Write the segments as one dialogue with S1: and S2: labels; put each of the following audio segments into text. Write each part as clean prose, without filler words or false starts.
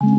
S1: Welcome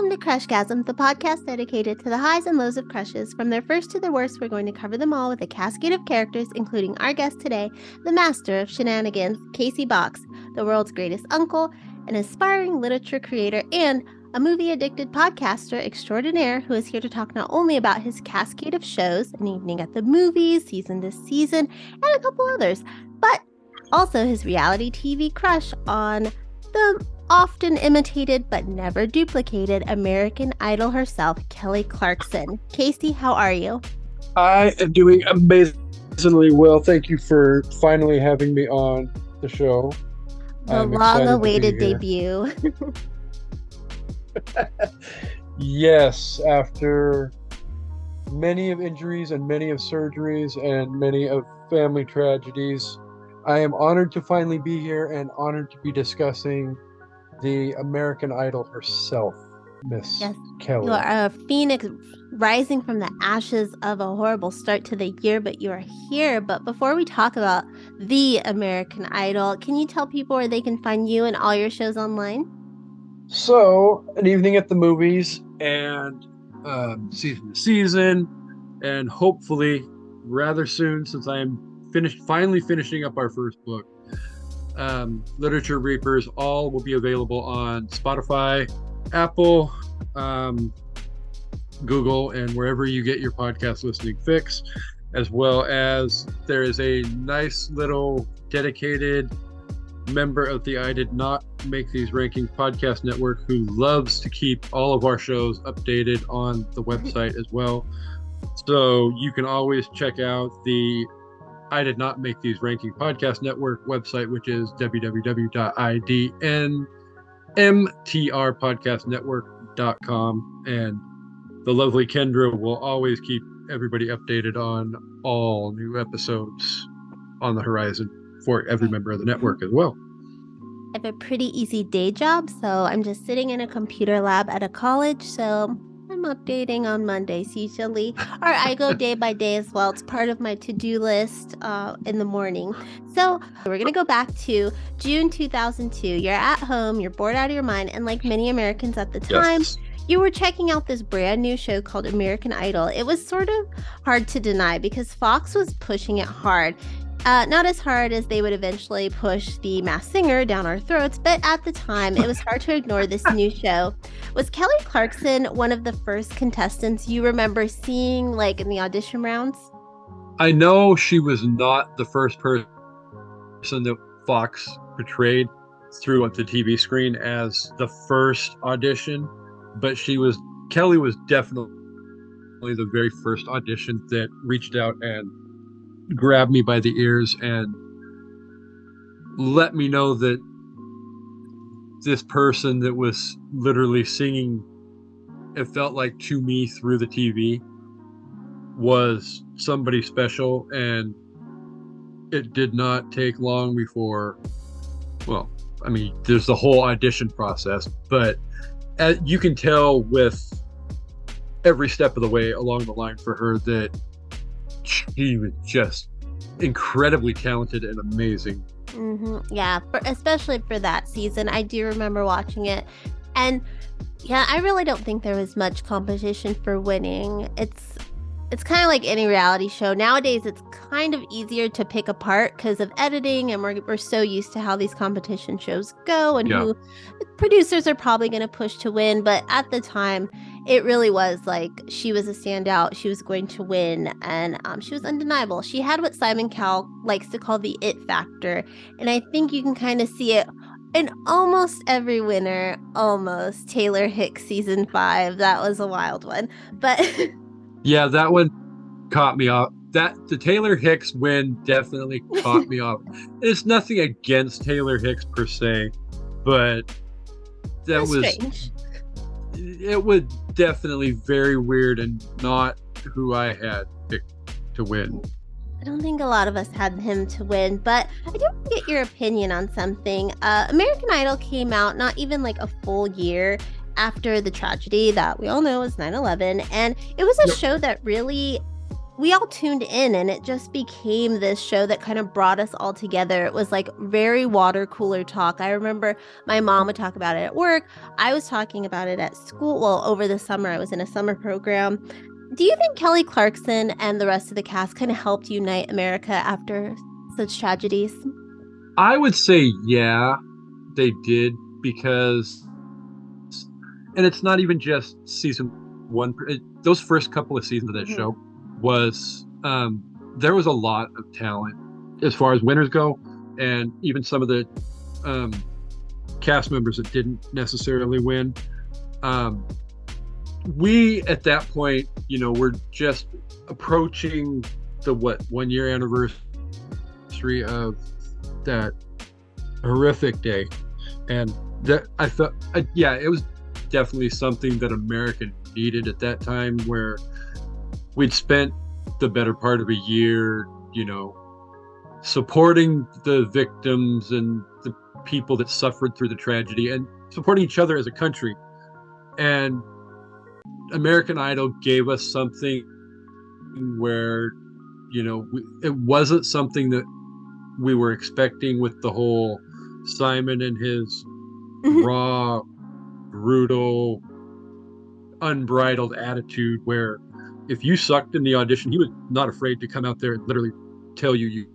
S1: to Crushgasm, the podcast dedicated to the highs and lows of crushes. From their first to their worst, we're going to cover them all with a cascade of characters, including our guest today, the master of shenanigans, Kasey Box, the world's greatest uncle, an aspiring literature creator, and a movie-addicted podcaster extraordinaire who is here to talk not only about his cascade of shows, An Evening at the Movies, Season to Season, and a couple others, but also his reality TV crush on the often imitated but never duplicated American Idol herself, Kelly Clarkson. Kasey, how are you?
S2: I am doing amazingly well. Thank you for finally having me on the show.
S1: The long-awaited debut.
S2: Yes, after many of injuries and many of surgeries and many of family tragedies, I am honored to finally be here and honored to be discussing the American Idol herself, Miss Kelly.
S1: You are a phoenix rising from the ashes of a horrible start to the year, but you are here. But before we talk about the American Idol, can you tell people where they can find you and all your shows online?
S2: So, An Evening at the Movies and Season to Season, and hopefully rather soon, since I am finally finishing up our first book, Literature Reapers, all will be available on Spotify, Apple, Google, and wherever you get your podcast listening fix, as well as there is a nice little dedicated member of the I Did Not Make These Ranking podcast network who loves to keep all of our shows updated on the website as well. So you can always check out the I Did Not Make These Ranking Podcast Network website, which is www.idnmtrpodcastnetwork.com. And the lovely Kendra will always keep everybody updated on all new episodes on the horizon for every member of the network as well.
S1: I have a pretty easy day job, so I'm just sitting in a computer lab at a college, so I'm updating on Mondays usually, or I go day by day as well. It's part of my to-do list in the morning. So we're going to go back to June 2002. You're at home, you're bored out of your mind, and like many Americans at the time, you were checking out this brand new show called American Idol. It was sort of hard to deny because Fox was pushing it hard. Not as hard as they would eventually push The Masked Singer down our throats, but at the time, it was hard to ignore this new show. Was Kelly Clarkson one of the first contestants you remember seeing, like, in the audition rounds?
S2: I know she was not the first person that Fox portrayed through the TV screen as the first audition, but Kelly was definitely the very first audition that reached out and grabbed me by the ears and let me know that this person that was literally singing, it felt like, to me through the TV, was somebody special. And it did not take long before, well, I mean, there's the whole audition process, but as you can tell with every step of the way along the line for her that she was just incredibly talented and amazing.
S1: Yeah, especially for that season. I do remember watching it. And yeah, I really don't think there was much competition for winning. It's kind of like any reality show. Nowadays, it's kind of easier to pick apart because of editing, and we're so used to how these competition shows go and who the producers are probably going to push to win. But at the time, it really was like she was a standout. She was going to win, and she was undeniable. She had what Simon Cowell likes to call the it factor, and I think you can kind of see it in almost every winner. Almost Taylor Hicks season 5. That was a wild one, but
S2: yeah, that one caught me off. The Taylor Hicks win definitely caught me off. It's nothing against Taylor Hicks per se, but
S1: that's strange.
S2: It was definitely very weird and not who I had picked to win.
S1: I don't think a lot of us had him to win, but I do want to get your opinion on something. American Idol came out not even like a full year after the tragedy that we all know is 9/11, and it was a
S2: Yep.
S1: show that really we all tuned in, and it just became this show that kind of brought us all together. It was like very water cooler talk. I remember my mom would talk about it at work. I was talking about it at school. Well, over the summer, I was in a summer program. Do you think Kelly Clarkson and the rest of the cast kind of helped unite America after such tragedies?
S2: I would say, yeah, they did because, and it's not even just season one. Those first couple of seasons of that
S1: Mm-hmm.
S2: show was, there was a lot of talent as far as winners go, and even some of the um, cast members that didn't necessarily win. Um, we at that point, we're just approaching the 1 year anniversary of that horrific day, and that I thought, yeah, it was definitely something that America needed at that time, where we'd spent the better part of a year, supporting the victims and the people that suffered through the tragedy, and supporting each other as a country. And American Idol gave us something where, it wasn't something that we were expecting, with the whole Simon and his raw, brutal, unbridled attitude, where if you sucked in the audition, he was not afraid to come out there and literally tell you.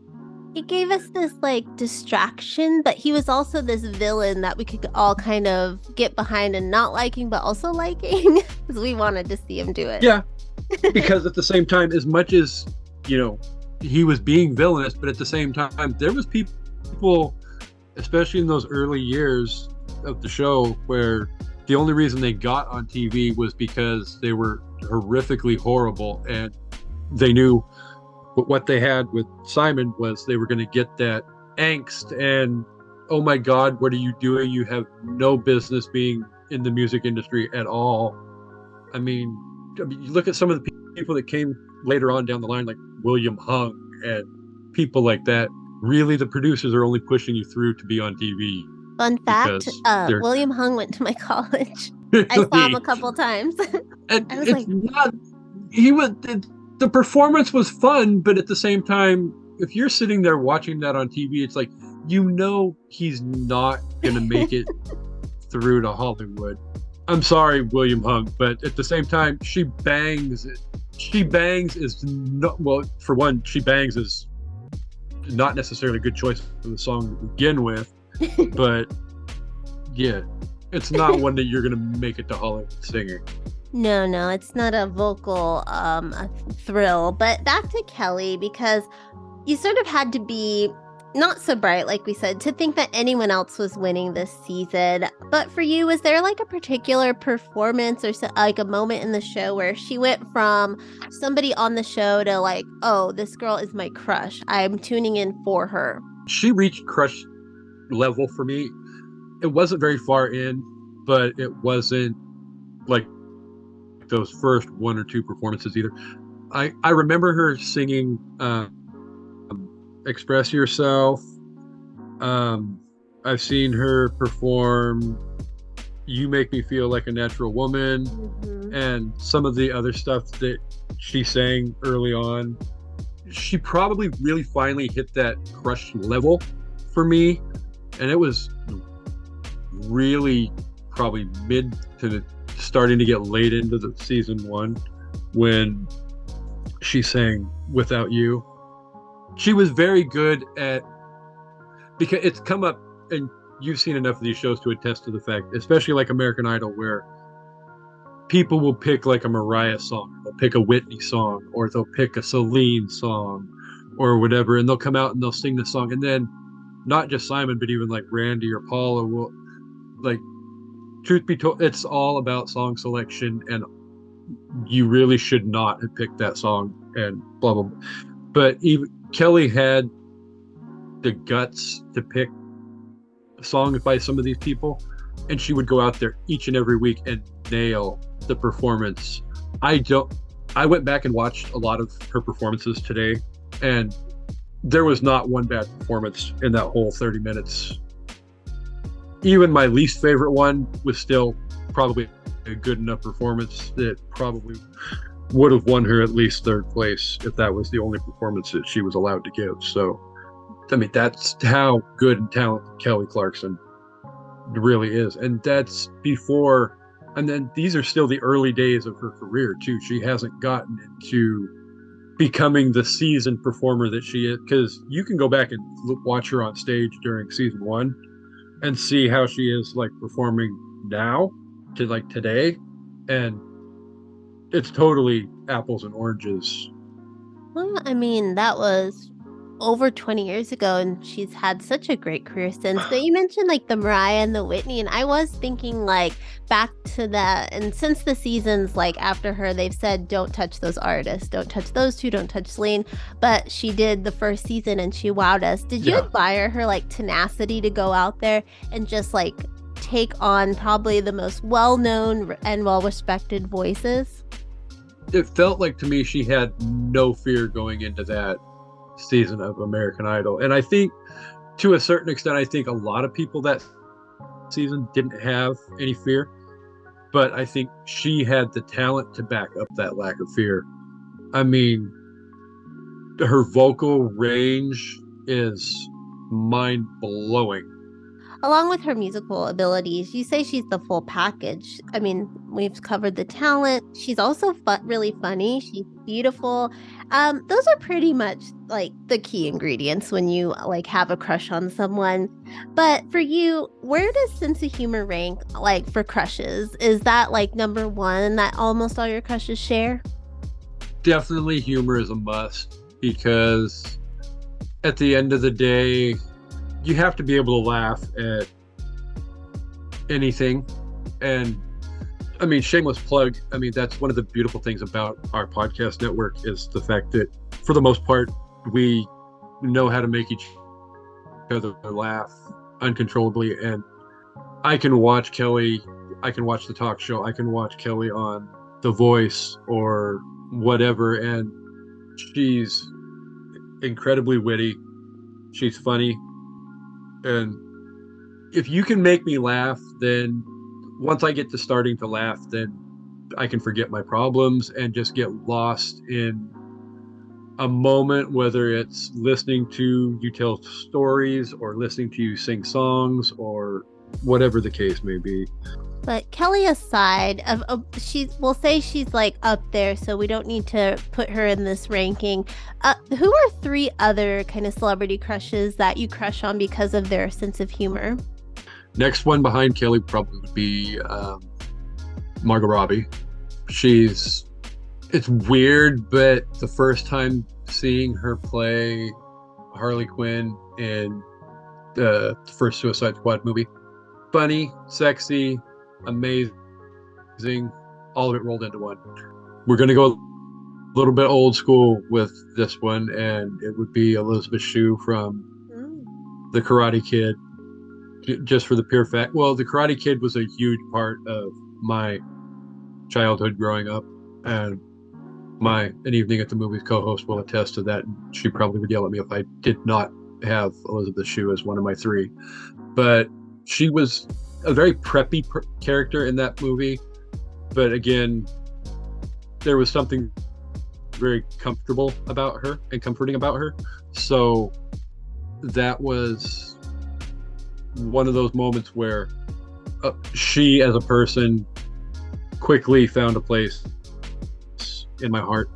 S1: He gave us this like distraction, but he was also this villain that we could all kind of get behind and not liking, but also liking because we wanted to see him do it.
S2: Yeah, because at the same time, as much as, he was being villainous, but at the same time, there was people, especially in those early years of the show, where the only reason they got on TV was because they were horrifically horrible, and they knew what they had with Simon was they were going to get that angst and, oh my God, what are you doing? You have no business being in the music industry at all. I mean, you look at some of the people that came later on down the line, like William Hung and people like that. Really, the producers are only pushing you through to be on TV
S1: Fun fact,
S2: because they're
S1: William Hung went to my college. I saw him a
S2: really,
S1: couple times.
S2: and
S1: I was
S2: it's
S1: like,
S2: not, he was, the performance was fun, but at the same time, if you're sitting there watching that on TV, it's like, he's not going to make it through to Hollywood. I'm sorry, William Hung, but at the same time, She Bangs is not, well, for one, She Bangs is not necessarily a good choice for the song to begin with, but yeah, it's not one that you're going to make it to Hollywood singing.
S1: no, it's not a vocal a thrill. But back to Kelly, because you sort of had to be not so bright, like we said, to think that anyone else was winning this season. But for you, was there like a particular performance or like a moment in the show where she went from somebody on the show to like, oh, this girl is my crush, I'm tuning in for her?
S2: She reached crush level for me. It wasn't very far in, but it wasn't like those first one or two performances either. I remember her singing Express Yourself. I've seen her perform You Make Me Feel Like a Natural Woman,
S1: Mm-hmm.
S2: and some of the other stuff that she sang early on. She probably really finally hit that crush level for me, and it was really probably mid to starting to get late into the season one when she sang Without You. She was very good at, because it's come up, and you've seen enough of these shows to attest to the fact, especially like American Idol, where people will pick like a Mariah song, they'll pick a Whitney song, or they'll pick a Celine song or whatever, and they'll come out and they'll sing the song, and then not just Simon, but even like Randy or Paula will, like, truth be told, it's all about song selection, and you really should not have picked that song, and blah blah blah. But even Kelly had the guts to pick songs by some of these people, and she would go out there each and every week and nail the performance. I went back and watched a lot of her performances today, And there was not one bad performance in that whole 30 minutes. Even my least favorite one was still probably a good enough performance that probably would have won her at least third place if that was the only performance that she was allowed to give. So, I mean, that's how good and talented Kelly Clarkson really is. And that's before, and then these are still the early days of her career, too. She hasn't gotten into becoming the seasoned performer that she is, because you can go back and watch her on stage during season one and see how she is like performing now to like today. And it's totally apples and oranges.
S1: Well, I mean, that was over 20 years ago, and she's had such a great career since. But you mentioned like the Mariah and the Whitney, and I was thinking like back to that. And since the seasons like after her, they've said don't touch those artists, don't touch those two, don't touch Celine. But she did the first season and she wowed us. Did you
S2: Yeah,
S1: admire her like tenacity to go out there and just like take on probably the most well-known and well-respected voices?
S2: it felt like to me she had no fear going into that season of American Idol. And I think to a certain extent, I think a lot of people that season didn't have any fear, but I think she had the talent to back up that lack of fear. I mean, her vocal range is mind blowing.
S1: Along with her musical abilities, you say she's the full package. I mean, we've covered the talent. She's also really funny. She's beautiful. Those are pretty much like the key ingredients when you like have a crush on someone. But for you, where does sense of humor rank like for crushes? Is that like number one that almost all your crushes share?
S2: Definitely humor is a must because at the end of the day, you have to be able to laugh at anything. And I mean, shameless plug. I mean, that's one of the beautiful things about our podcast network is the fact that for the most part, we know how to make each other laugh uncontrollably. And I can watch Kelly, I can watch the talk show, I can watch Kelly on The Voice or whatever. And she's incredibly witty. She's funny. And if you can make me laugh, then once I get to starting to laugh, then I can forget my problems and just get lost in a moment, whether it's listening to you tell stories or listening to you sing songs or whatever the case may be.
S1: But Kelly aside, she's we'll say she's like up there, so we don't need to put her in this ranking. Who are three other kind of celebrity crushes that you crush on because of their sense of humor?
S2: Next one behind Kelly probably would be Margot Robbie. She's it's weird, but the first time seeing her play Harley Quinn in the first Suicide Squad movie, funny, sexy, amazing, all of it rolled into one. We're gonna go a little bit old school with this one, and it would be Elizabeth Shue from
S1: Mm.
S2: The Karate Kid. Just for the pure fact, well, The Karate Kid was a huge part of my childhood growing up, and my An Evening at the Movies co-host will attest to that. She probably would yell at me if I did not have Elizabeth Shue as one of my three. But she was a very preppy character in that movie. But again, there was something very comfortable about her and comforting about her. So that was one of those moments where she, as a person, quickly found a place in my heart.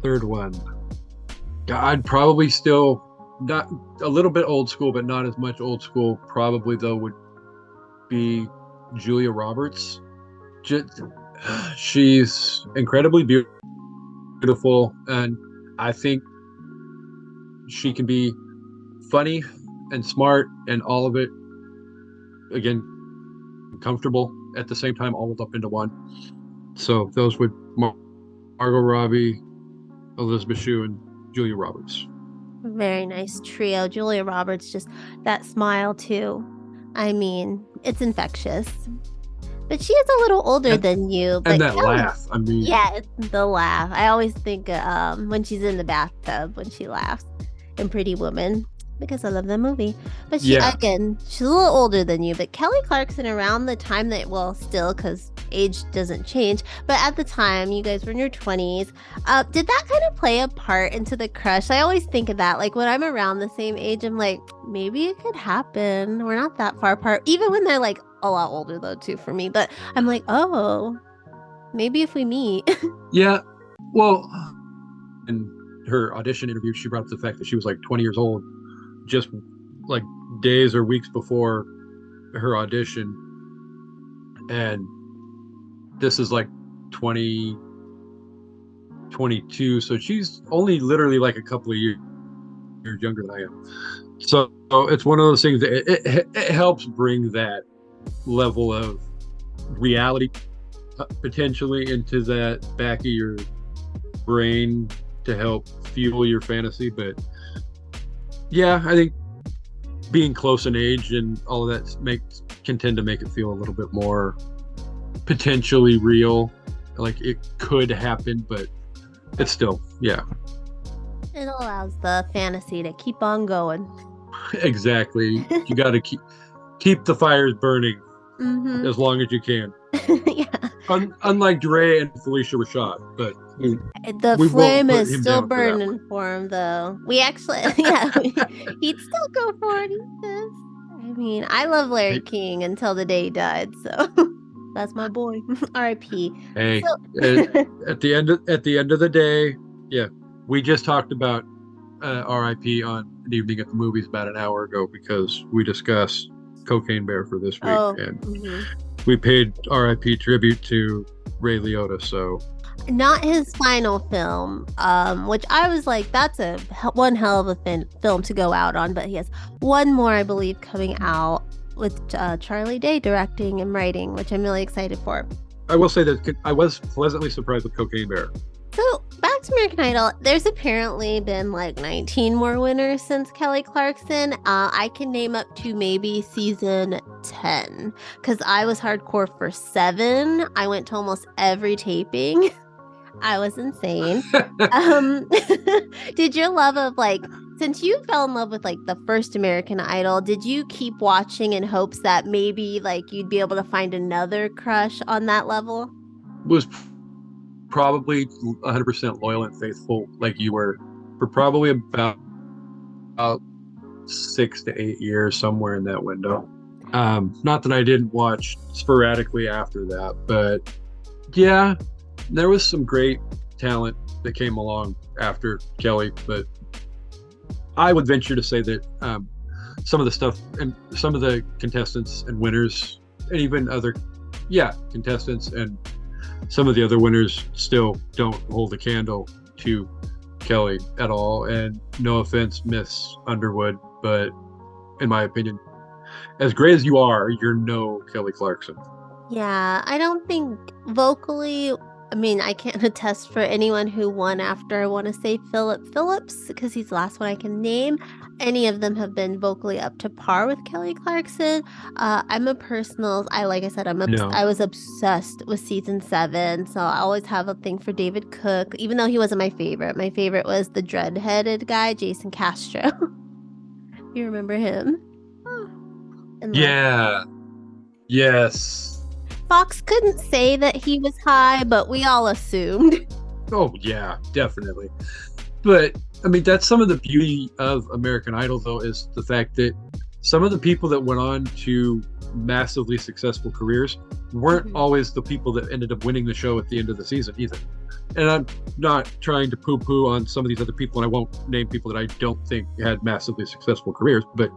S2: Third one, I'd probably still not a little bit old school, but not as much old school. Probably though would be Julia Roberts. Just, she's incredibly beautiful, and I think she can be funny and smart and all of it. Again, comfortable at the same time, all up into one. So those would Margot Robbie, Elizabeth Shue, and Julia Roberts.
S1: Very nice trio. Julia Roberts, just that smile too. I mean, it's infectious. But she is a little older
S2: And
S1: than you.
S2: and
S1: But
S2: that
S1: Kelly,
S2: laugh. I mean,
S1: yeah, it's the laugh. I always think when she's in the bathtub when she laughs in Pretty Woman because I love that movie. But she
S2: yeah.
S1: again, she's a little older than you. But Kelly Clarkson around the time that well, still because age doesn't change. But at the time, you guys were in your 20s. Did that kind of play a part into the crush? I always think of that. Like when I'm around the same age, I'm like, maybe it could happen. We're not that far apart. Even when they're like a lot older though, too, for me. But I'm like, oh, maybe if we meet.
S2: Yeah. Well, in her audition interview, she brought up the fact that she was like 20 years old, just like days or weeks before her audition. And this is like 2022. So she's only literally like a couple of years younger than I am. So it's one of those things that it helps bring that level of reality potentially into that back of your brain to help fuel your fantasy. But yeah, I think being close in age and all of that can tend to make it feel a little bit more potentially real, like it could happen, but it's still, yeah.
S1: It allows the fantasy to keep on going.
S2: Exactly. You got to keep the fires burning
S1: Mm-hmm.
S2: as long as you can.
S1: Yeah.
S2: Unlike Dre and Felicia Rashad, but
S1: The
S2: we won't
S1: flame
S2: put
S1: is
S2: him
S1: still
S2: down for that
S1: burning
S2: one.
S1: for him, though. We actually, yeah, he'd still go for it. He says. I mean, I love Larry
S2: Hey,
S1: King until the day he died, so that's my boy. R.I.P.
S2: hey,
S1: So,
S2: at the end of the day, yeah, we just talked about RIP on an evening at the movies about an hour ago because we discussed Cocaine Bear for this week,
S1: oh,
S2: and
S1: mhm.
S2: we paid RIP tribute to Ray Liotta. So
S1: Not his final film, which I was like, that's one hell of a film to go out on. But he has one more, I believe, coming out with Charlie Day directing and writing, which I'm really excited for.
S2: I will say that I was pleasantly surprised with Cocaine Bear.
S1: So back to American Idol, there's apparently been like 19 more winners since Kelly Clarkson. I can name up to maybe season 10 because I was hardcore for 7. I went to almost every taping. I was insane. Um, did your love of like, since you fell in love with like the first American Idol, did you keep watching in hopes that maybe like you'd be able to find another crush on that level?
S2: Was probably 100% loyal and faithful, like you were, for probably about 6 to 8 years, somewhere in that window. Not that I didn't watch sporadically after that, but yeah, there was some great talent that came along after Kelly. But I would venture to say that some of the stuff and some of the contestants and winners, and even other, yeah, contestants and some of the other winners still don't hold a candle to Kelly at all. And no offense, Miss Underwood, but in my opinion, as great as you are, you're no Kelly Clarkson.
S1: Yeah, I don't think vocally, I mean, I can't attest for anyone who won after I want to say Philip Phillips because he's the last one I can name. Any of them have been vocally up to par with Kelly Clarkson. I'm a personal, like I said,
S2: No.
S1: I was obsessed with season 7, so I always have a thing for David Cook, even though he wasn't my favorite. My favorite was the dread-headed guy, Jason Castro. You remember him? And love.
S2: Yeah. Yes.
S1: Fox couldn't say that he was high, but we all assumed.
S2: Oh, yeah, definitely. But I mean, that's some of the beauty of American Idol, though, is the fact that some of the people that went on to massively successful careers weren't
S1: Mhm.
S2: always the people that ended up winning the show at the end of the season either. And I'm not trying to poo poo on some of these other people, and I won't name people that I don't think had massively successful careers, but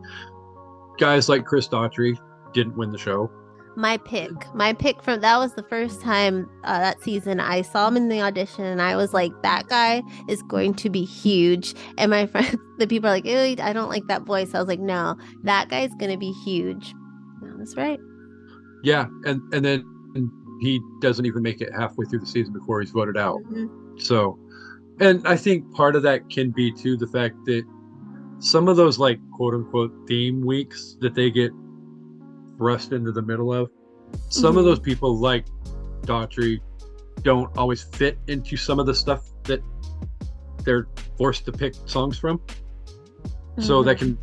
S2: guys like Chris Daughtry didn't win the show.
S1: My pick from that was the first time that season I saw him in the audition, and I was like, that guy is going to be huge. And my friends, the people are like, ew, I don't like that voice. I was like, no, that guy's going to be huge. That was right.
S2: Yeah, and then he doesn't even make it halfway through the season before he's voted out.
S1: Mhm.
S2: So, and I think part of that can be too the fact that some of those like quote unquote theme weeks that they get thrust into the middle of, Some of those
S1: Mm-hmm.
S2: people, like Daughtry, don't always fit into some of the stuff that they're forced to pick songs from. So that
S1: Mm-hmm.
S2: can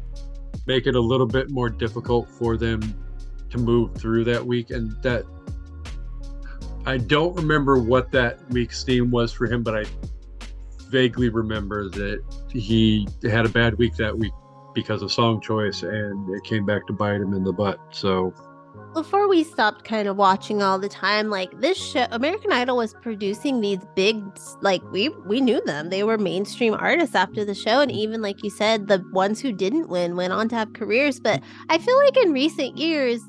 S2: make it a little bit more difficult for them to move through that week. And that I don't remember what that week's theme was for him, but I vaguely remember that he had a bad week that week because of song choice, and it came back to bite him in the butt. So
S1: Before we stopped kind of watching all the time, like this show, American Idol was producing these big, like we knew them. They were mainstream artists after the show, and even like you said, the ones who didn't win went on to have careers. But I feel like in recent years,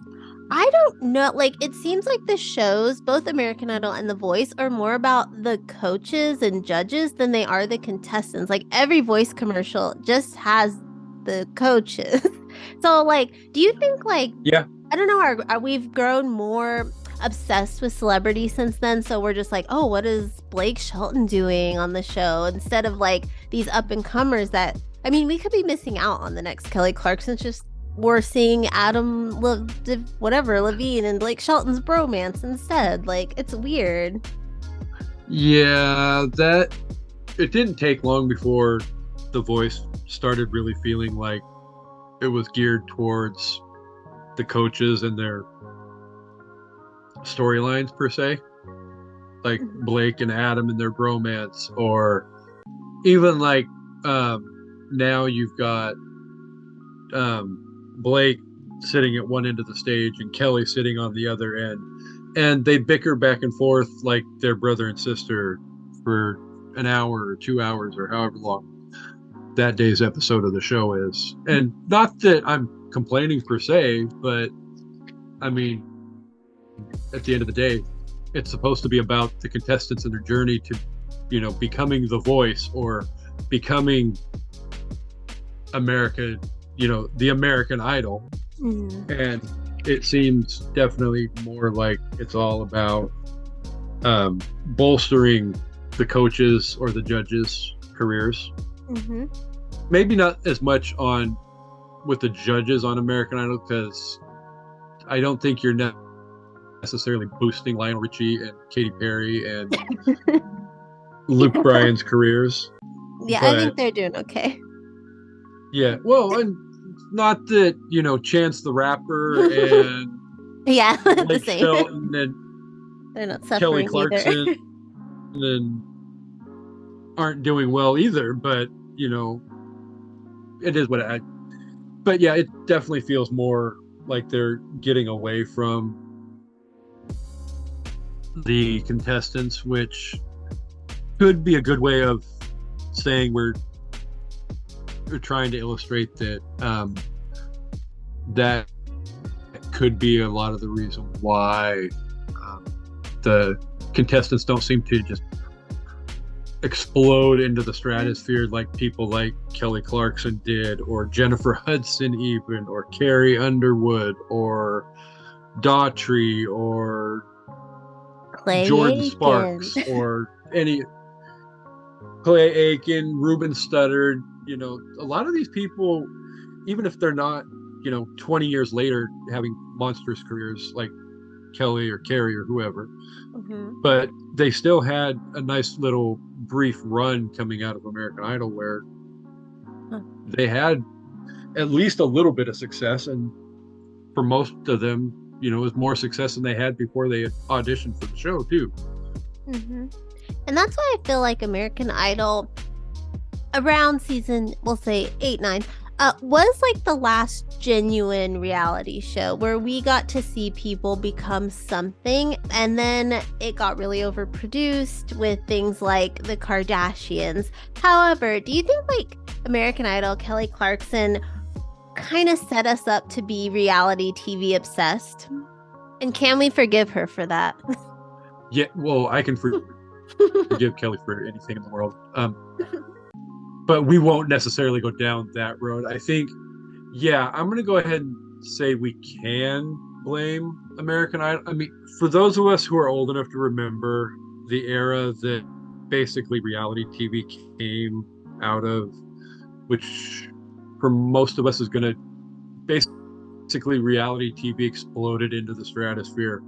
S1: I don't know, like it seems like the shows, both American Idol and The Voice, are more about the coaches and judges than they are the contestants. Like every voice commercial just has the coaches. So like, do you think like
S2: yeah,
S1: I don't know. We've grown more obsessed with celebrity since then? So we're just like, oh, what is Blake Shelton doing on the show? Instead of like these up and comers that, I mean, we could be missing out on the next Kelly Clarkson. Just we're seeing whatever, Levine and Blake Shelton's bromance instead. Like, it's weird.
S2: yeah, that it didn't take long before The Voice started really feeling like it was geared towards the coaches and their storylines per se, like
S1: Mhm.
S2: Blake and Adam and their bromance, or even like now you've got Blake sitting at one end of the stage and Kelly sitting on the other end, and they bicker back and forth like they're brother and sister for an hour or 2 hours or however long that day's episode of the show is. And not that I'm complaining per se, but I mean, at the end of the day, it's supposed to be about the contestants and their journey to, becoming the voice or becoming America, the American Idol.
S1: Mm.
S2: And it seems definitely more like it's all about bolstering the coaches or the judges' careers.
S1: Mm-hmm.
S2: Maybe not as much on with the judges on American Idol, because I don't think you're necessarily boosting Lionel Richie and Katy Perry and Luke
S1: Yeah.
S2: Bryan's careers.
S1: Yeah, I
S2: But
S1: think they're doing okay.
S2: yeah, well, and not that, Chance the Rapper and
S1: Yeah, the
S2: Blake
S1: same.
S2: Shelton and
S1: They're not
S2: Kelly
S1: suffering either.
S2: Clarkson and aren't doing well either, but it is what I but yeah, it definitely feels more like they're getting away from the contestants, which could be a good way of saying we're trying to illustrate that that could be a lot of the reason why um, the contestants don't seem to just explode into the stratosphere like people like Kelly Clarkson did, or Jennifer Hudson, even, or Carrie Underwood, or Daughtry, or
S1: Clay
S2: Jordan
S1: Aiken.
S2: Sparks, or any Clay Aiken, Ruben Studdard. A lot of these people, even if they're not, 20 years later having monstrous careers like Kelly or Carrie or whoever,
S1: Hmm.
S2: but they still had a nice little brief run coming out of American Idol where they had at least a little bit of success. And for most of them, it was more success than they had before they auditioned for the show, too.
S1: Hmm. And that's why I feel like American Idol around season, we'll say 8, 9, was like the last genuine reality show where we got to see people become something. And then it got really overproduced with things like the Kardashians. However, do you think like American Idol, Kelly Clarkson kind of set us up to be reality TV obsessed? And can we forgive her for that?
S2: Yeah, well, I can forgive Kelly for anything in the world. But we won't necessarily go down that road. I think, yeah, I'm going to go ahead and say we can blame American Idol. I mean, for those of us who are old enough to remember the era that basically reality TV came out of, which for most of us is going to basically basically reality TV exploded into the stratosphere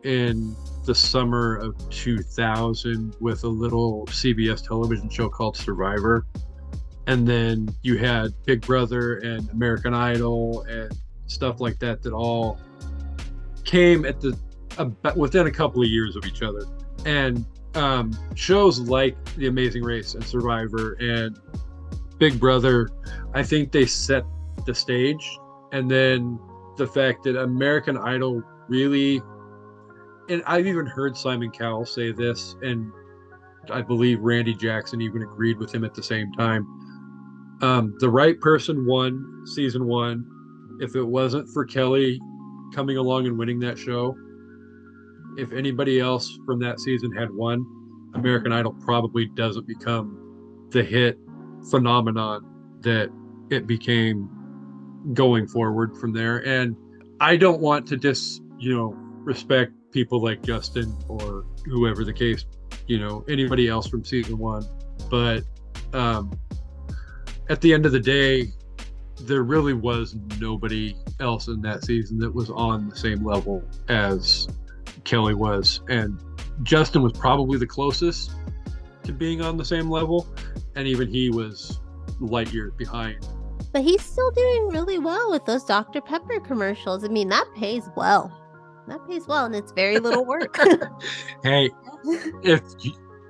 S2: in the summer of 2000 with a little CBS television show called Survivor. And then you had Big Brother and American Idol and stuff like that that all came at the about within a couple of years of each other. And shows like The Amazing Race and Survivor and Big Brother, I think they set the stage. And then the fact that American Idol really, and I've even heard Simon Cowell say this, and I believe Randy Jackson even agreed with him at the same time. The right person won season one. If it wasn't for Kelly coming along and winning that show, if anybody else from that season had won, American Idol probably doesn't become the hit phenomenon that it became going forward from there. And I don't want to respect people like Justin or whoever the case, anybody else from season one. But at the end of the day, there really was nobody else in that season that was on the same level as Kelly was. And Justin was probably the closest to being on the same level. And even he was light years behind.
S1: But he's still doing really well with those Dr. Pepper commercials. I mean, that pays well. That pays well, and it's very little work.
S2: Hey, if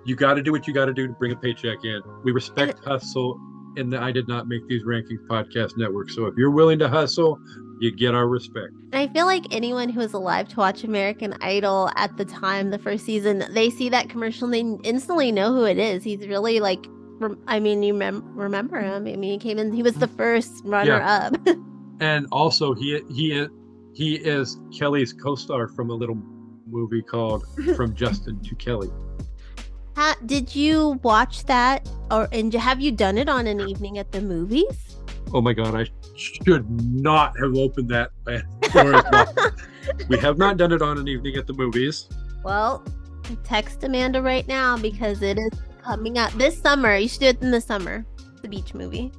S2: you got to do what you got to do to bring a paycheck in. We respect hustle, and I did not make these rankings podcast network. So if you're willing to hustle, you get our respect.
S1: I feel like anyone who was alive to watch American Idol at the time, the first season, they see that commercial and they instantly know who it is. He's really like, I mean, you remember him. I mean, he came in, he was the first runner up.
S2: And also, he is Kelly's co-star from a little movie called From Justin to Kelly.
S1: Did you watch that, and have you done it on an evening at the movies?
S2: Oh my God, I should not have opened that. We have not done it on an evening at the movies.
S1: Well, text Amanda right now because it is coming out this summer. You should do it in the summer. The beach movie.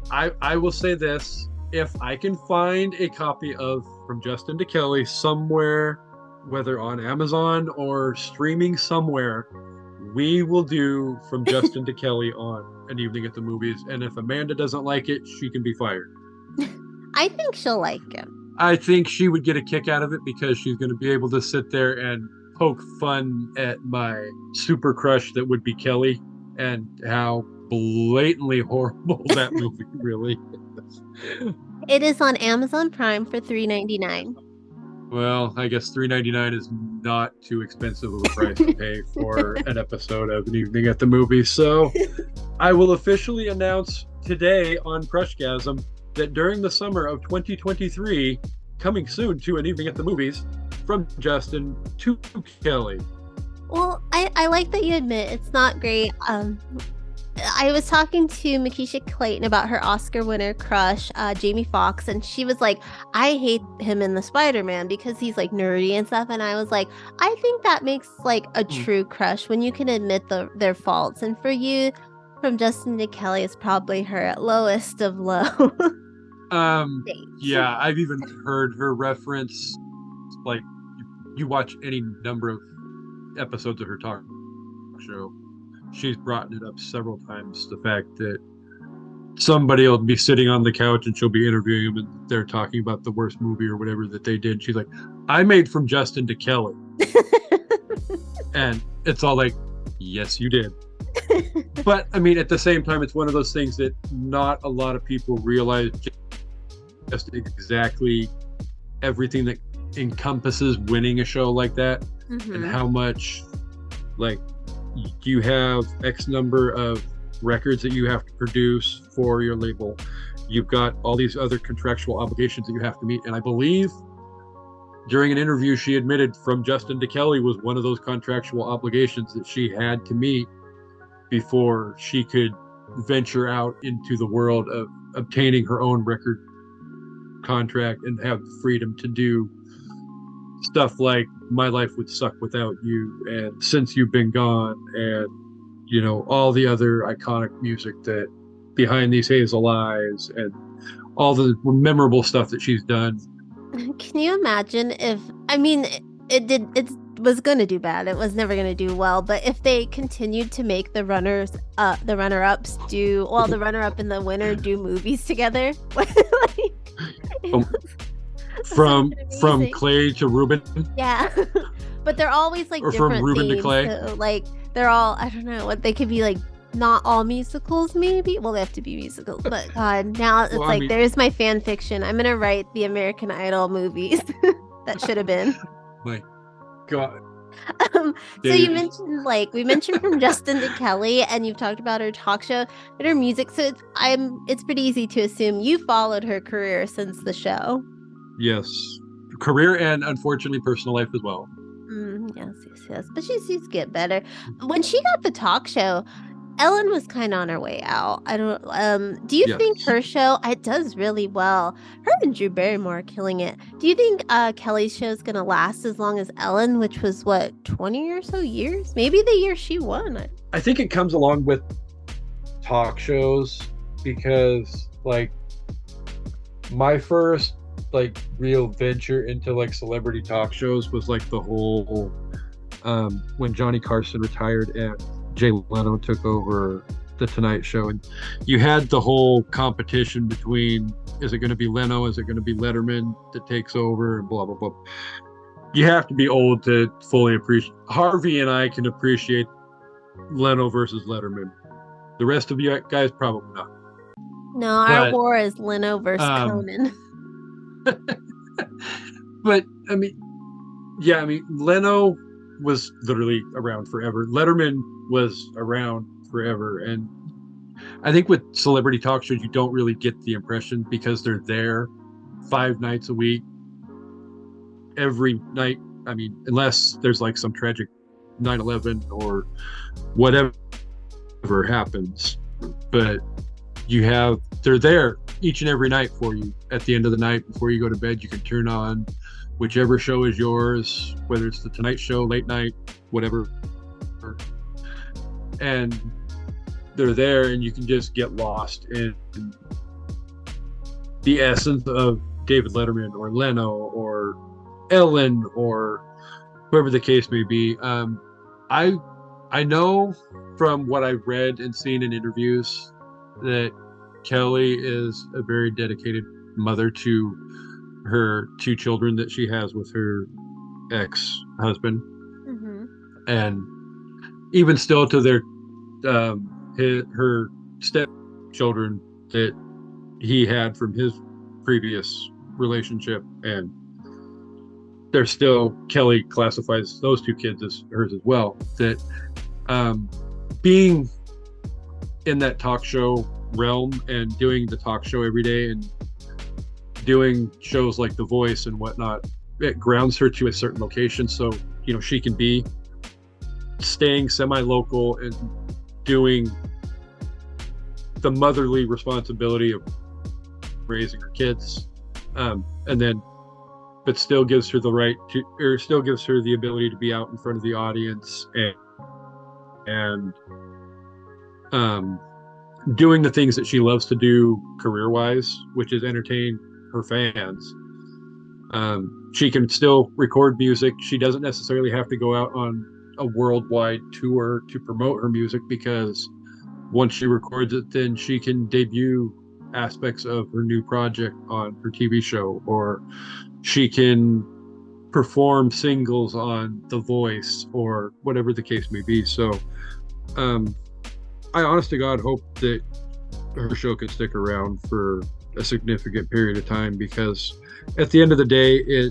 S2: I will say this. If I can find a copy of From Justin to Kelly somewhere, whether on Amazon or streaming somewhere, we will do From Justin to Kelly on an evening at the movies. And if Amanda doesn't like it, she can be fired.
S1: I think she'll like it.
S2: I think she would get a kick out of it because she's going to be able to sit there and poke fun at my super crush that would be Kelly and how blatantly horrible that movie really is.
S1: It is on Amazon Prime for $3.99.
S2: Well, I guess $3.99 is not too expensive of a price to pay for an episode of An Evening at the Movies. So I will officially announce today on Crushgasm that during the summer of 2023, coming soon to An Evening at the Movies, From Justin to Kelly.
S1: Well, I like that you admit it's not great. I was talking to Makisha Clayton about her Oscar winner crush, Jamie Foxx, and she was like, I hate him in the Spider-Man because he's like nerdy and stuff. And I was like, I think that makes like a true crush when you can admit their faults. And for you, From Justin to Kelly is probably her lowest of low.
S2: Yeah, I've even heard her reference, like, you watch any number of episodes of her talk show, she's brought it up several times, the fact that somebody will be sitting on the couch and she'll be interviewing them and they're talking about the worst movie or whatever that they did. She's like, I made From Justin to Kelly. And it's all like, yes, you did. But I mean, at the same time, it's one of those things that not a lot of people realize just exactly everything that encompasses winning a show like that, and how much, like, you have X number of records that you have to produce for your label. You've got all these other contractual obligations that you have to meet. And I believe during an interview, she admitted From Justin to Kelly was one of those contractual obligations that she had to meet before she could venture out into the world of obtaining her own record contract and have the freedom to do stuff like My Life Would Suck Without You and Since You've Been Gone and, all the other iconic music that Behind These Hazel Eyes and all the memorable stuff that she's done.
S1: Can you imagine if, I mean, it was going to do bad. It was never going to do well. But if they continued to make the runner-ups do, well, the runner-up and the winner do movies together, like,
S2: Um,
S1: that's so
S2: from
S1: amazing.
S2: clay to Ruben,
S1: Yeah. But they're always like
S2: or from
S1: different
S2: Ruben to
S1: themes.
S2: clay.
S1: So like they're all, I don't know, what they could be like, not all musicals maybe. Well, they have to be musicals, but God, now
S2: Well,
S1: it's
S2: I
S1: like
S2: mean,
S1: there's my fan fiction. I'm gonna write the American Idol movies that should have been.
S2: my God,
S1: So you
S2: they,
S1: mentioned like we mentioned from Justin to Kelly, and you've talked about her talk show and her music. So it's pretty easy to assume you followed her career since the show.
S2: yes, career and unfortunately personal life as well.
S1: Yes, yes, yes. But she's get better. When she got the talk show, Ellen was kind of on her way out. I don't do you think
S2: Yes.
S1: her show it does really well? Her and Drew Barrymore are killing it. Do you think Kelly's show is gonna last as long as Ellen, which was what, 20 or so years? Maybe the year she won.
S2: I think it comes along with talk shows because like my first like real venture into like celebrity talk shows was like the whole when Johnny Carson retired and Jay Leno took over the Tonight Show, and you had the whole competition between, is it going to be Leno, is it going to be Letterman that takes over, and blah blah blah. You have to be old to fully appreciate. Harvey and I can appreciate Leno versus Letterman. The rest of you guys probably not.
S1: No, our
S2: But
S1: war is Leno versus
S2: um,
S1: Conan.
S2: but I mean, yeah, I mean, Leno was literally around forever. Letterman was around forever, and I think with celebrity talk shows, you don't really get the impression because they're there 5 nights a week, every night. I mean, unless there's like some tragic 9/11 or whatever happens, but they're there each and every night for you. At the end of the night, before you go to bed, you can turn on whichever show is yours, whether it's the Tonight Show, late night, whatever, and they're there, and you can just get lost in the essence of David Letterman or Leno or Ellen or whoever the case may be. I I know from what I've read and seen in interviews that Kelly is a very dedicated mother to her 2 children that she has with her ex-husband,
S1: Hmm.
S2: and even still to her stepchildren that he had from his previous relationship, and they're still, Kelly classifies those 2 kids as hers as well. That um, being in that talk show realm and doing the talk show every day and doing shows like The Voice and whatnot, it grounds her to a certain location. So, she can be staying semi-local and doing the motherly responsibility of raising her kids, and then but still gives her the right to, or still gives her the ability to be out in front of the audience and doing the things that she loves to do career wise, which is entertain her fans. She can still record music. She doesn't necessarily have to go out on a worldwide tour to promote her music, because once she records it, then she can debut aspects of her new project on her TV show, or she can perform singles on The Voice or whatever the case may be. So, I honest to God hope that her show can stick around for a significant period of time, because at the end of the day,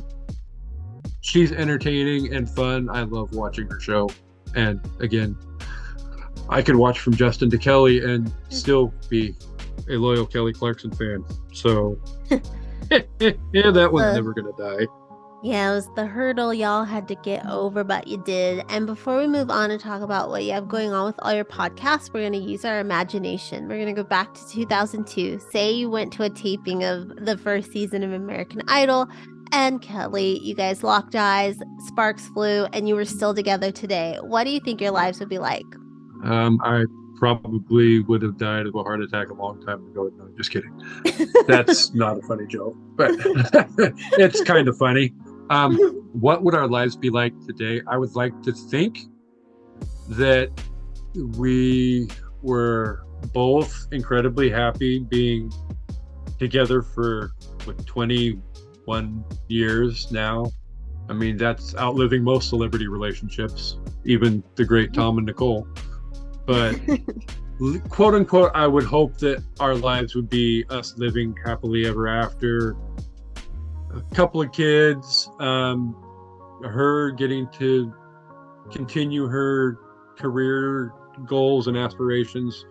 S2: she's entertaining and fun. I love watching her show. And again, I could watch from Justin to Kelly and still be a loyal Kelly Clarkson fan. So yeah, that one's
S1: Uh,
S2: never gonna die.
S1: Yeah, it was the hurdle y'all had to get over, but you did. And before we move on and talk about what you have going on with all your podcasts, we're going to use our imagination. We're going to go back to 2002. Say you went to a taping of the first season of American Idol, and Kelly, you guys locked eyes, sparks flew, and you were still together today. What do you think your lives would be like?
S2: I probably would have died of a heart attack a long time ago. No, just kidding. That's not a funny joke, but it's kind of funny. What would our lives be like today? I would like to think that we were both incredibly happy being together for what, 21 years now. I mean, that's outliving most celebrity relationships, even the great Tom and Nicole. But quote unquote, I would hope that our lives would be us living happily ever after. A couple of kids, her getting to continue her career goals and aspirations,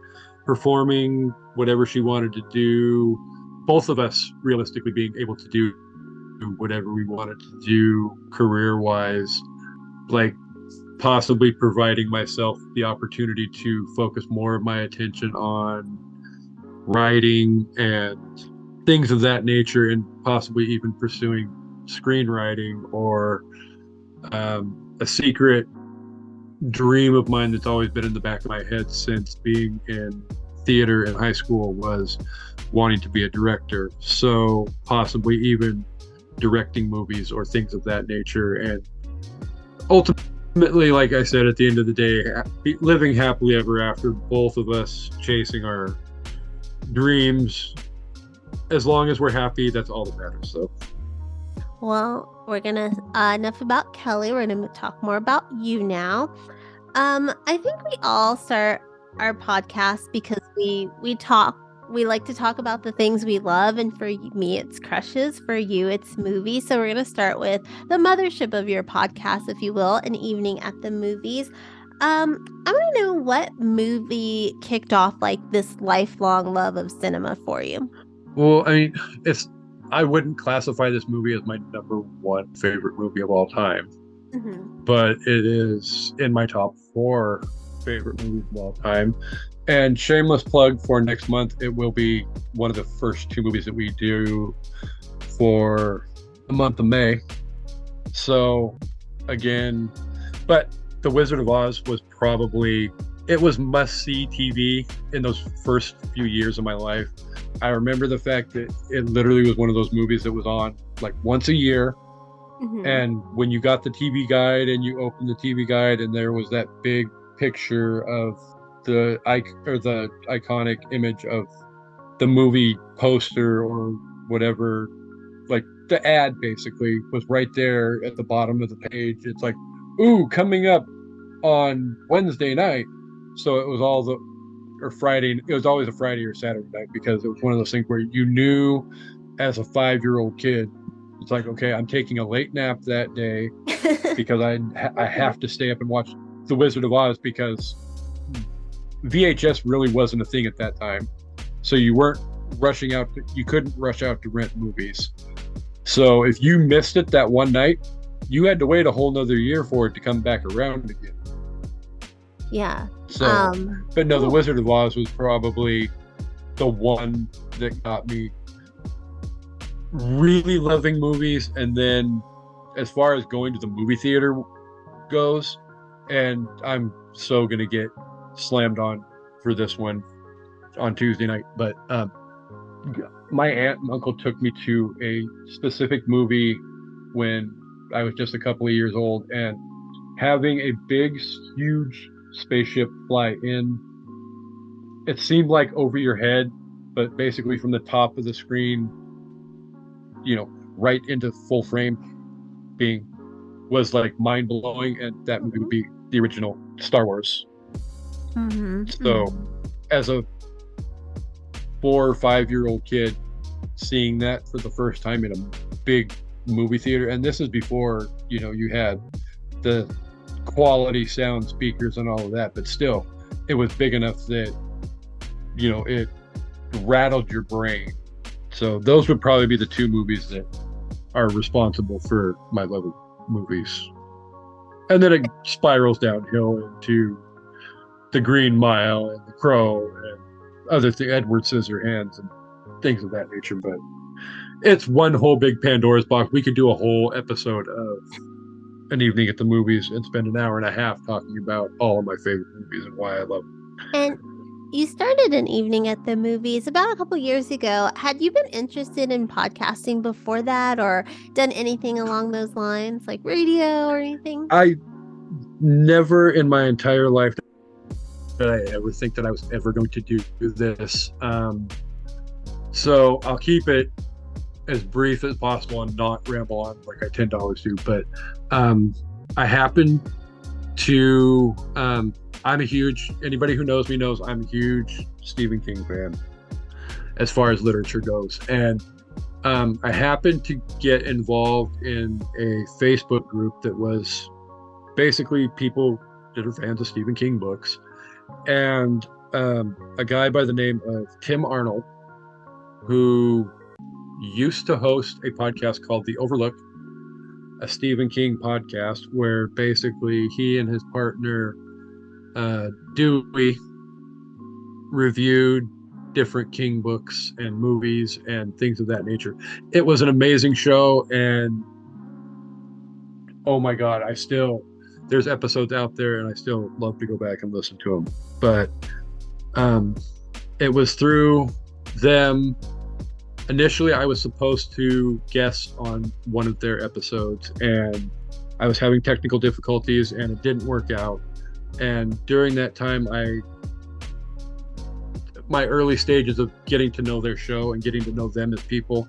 S2: performing whatever she wanted to do. Both of us realistically being able to do whatever we wanted to do career wise, like possibly providing myself the opportunity to focus more of my attention on writing and things of that nature, and possibly even pursuing screenwriting, or a secret dream of mine that's always been in the back of my head since being in theater in high school was wanting to be a director. So possibly even directing movies or things of that nature. And ultimately, like I said, at the end of the day, living happily ever after, both of us chasing our dreams. As long as we're happy, that's all that matters. So
S1: Well, we're gonna enough about Kelly. We're gonna talk more about you now. I think we all start our podcast because we like to talk about the things we love, and for me it's crushes, for you it's movies. So we're gonna start with the mothership of your podcast, if you will, an evening at the movies. I want to know what movie kicked off like this lifelong love of cinema for you.
S2: well, I mean, it's I wouldn't classify this movie as my number one favorite movie of all time,
S1: Hmm.
S2: but it is in my top four favorite movies of all time. And shameless plug for next month, it will be one of the first two movies that we do for the month of May. So again, but The Wizard of Oz was probably, it was must see TV in those first few years of my life. I remember the fact that it literally was one of those movies that was on like once a year.
S1: Hmm.
S2: And when you got the TV guide and you opened the TV guide and there was that big picture of the iconic image of the movie poster or whatever, like the ad basically was right there at the bottom of the page. It's like, ooh, coming up on Wednesday night. So it was all the or Friday. It was always a Friday or Saturday night because it was one of those things where you knew as a 5-year-old kid, it's like, okay, I'm taking a late nap that day because I have to stay up and watch The Wizard of Oz, because VHS really wasn't a thing at that time. So you weren't rushing out. You couldn't rush out to rent movies. So if you missed it that one night, you had to wait a whole nother year for it to come back around again.
S1: Yeah.
S2: So, but no, The
S1: Cool.
S2: Wizard of Oz was probably the one that got me really loving movies. And then as far as going to the movie theater goes, and I'm so gonna get slammed on for this one on Tuesday night, but my aunt and uncle took me to a specific movie when I was just a couple of years old, and having a big, huge spaceship fly in, it seemed like over your head, but basically from the top of the screen, right into full frame being was like mind blowing. And that movie would be the original Star Wars.
S1: Hmm.
S2: So
S1: Hmm.
S2: as a 4 or 5-year-old kid, seeing that for the first time in a big movie theater, and this is before you had the quality sound speakers and all of that, but still it was big enough that it rattled your brain. So those would probably be the two movies that are responsible for my love of movies. And then it spirals downhill into The Green Mile and The Crow and other things, Edward Scissorhands and things of that nature. But it's one whole big Pandora's box. We could do a whole episode of an evening at the movies and spend an hour and a half talking about all of my favorite movies and why I love them.
S1: And You started an evening at the movies about a couple years ago. Had you been interested in podcasting before that or done anything along those lines, like radio or anything?
S2: I never in my entire life did I ever think that I was ever going to do this. So I'll keep it as brief as possible and not ramble on like I tend to always do. But um, I happen to, I'm a huge, anybody who knows me knows I'm a huge Stephen King fan as far as literature goes. And I happened to get involved in a Facebook group that was basically people that are fans of Stephen King books. And a guy by the name of Tim Arnold, who used to host a podcast called The Overlook, a Stephen King podcast, where basically he and his partner, Dewey, reviewed different King books and movies and things of that nature. It was an amazing show. And oh my God, there's episodes out there and I still love to go back and listen to them. But um, it was through them. Initially, I was supposed to guest on one of their episodes, and I was having technical difficulties, and it didn't work out. And during that time, my early stages of getting to know their show and getting to know them as people,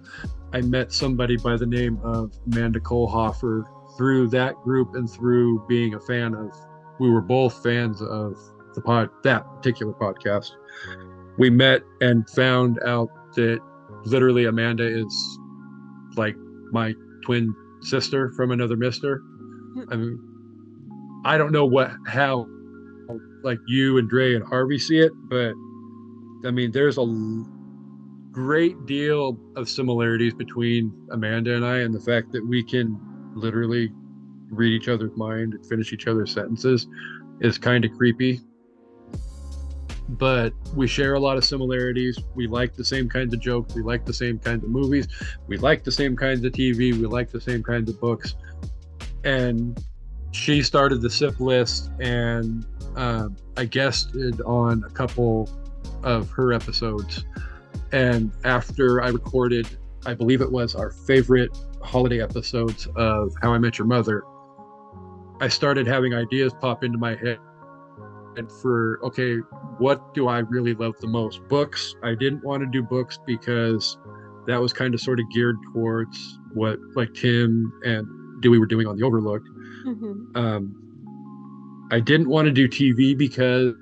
S2: I met somebody by the name of Amanda Kohlhofer through that group and through being a fan of. We were both fans of that particular podcast. We met and found out that literally Amanda is like my twin sister from another mister. I mean, I don't know how like you and Dre and Harvey see it, but I mean, there's a great deal of similarities between Amanda and I, and the fact that we can literally read each other's mind and finish each other's sentences is kind of creepy. But we share a lot of similarities. We like the same kinds of jokes. We like the same kinds of movies. We like the same kinds of TV. We like the same kinds of books. And she started the SIP list, and I guested on a couple of her episodes. And after I recorded, I believe it was our favorite holiday episodes of How I Met Your Mother, I started having ideas pop into my head. And for, okay, what do I really love the most? Books. I didn't want to do books because that was kind of sort of geared towards what like Tim and Dewey were doing on The Overlook.
S1: Mm-hmm.
S2: I didn't want to do TV because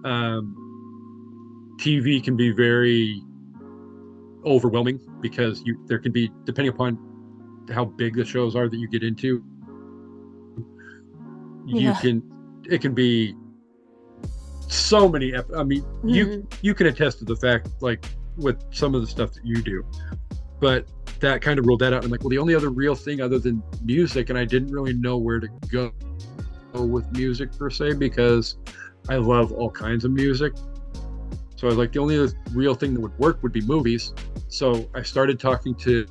S2: um, TV can be very overwhelming because there can be, depending upon how big the shows are that you get into, you
S1: Yeah.
S2: can it can be so many. I mean,
S1: Mm-hmm.
S2: you can attest to the fact, like with some of the stuff that you do, but that kind of ruled that out. I'm like, well, the only other real thing other than music, and I didn't really know where to go with music per se because I love all kinds of music. So I was like, the only other real thing that would work would be movies. So I started talking to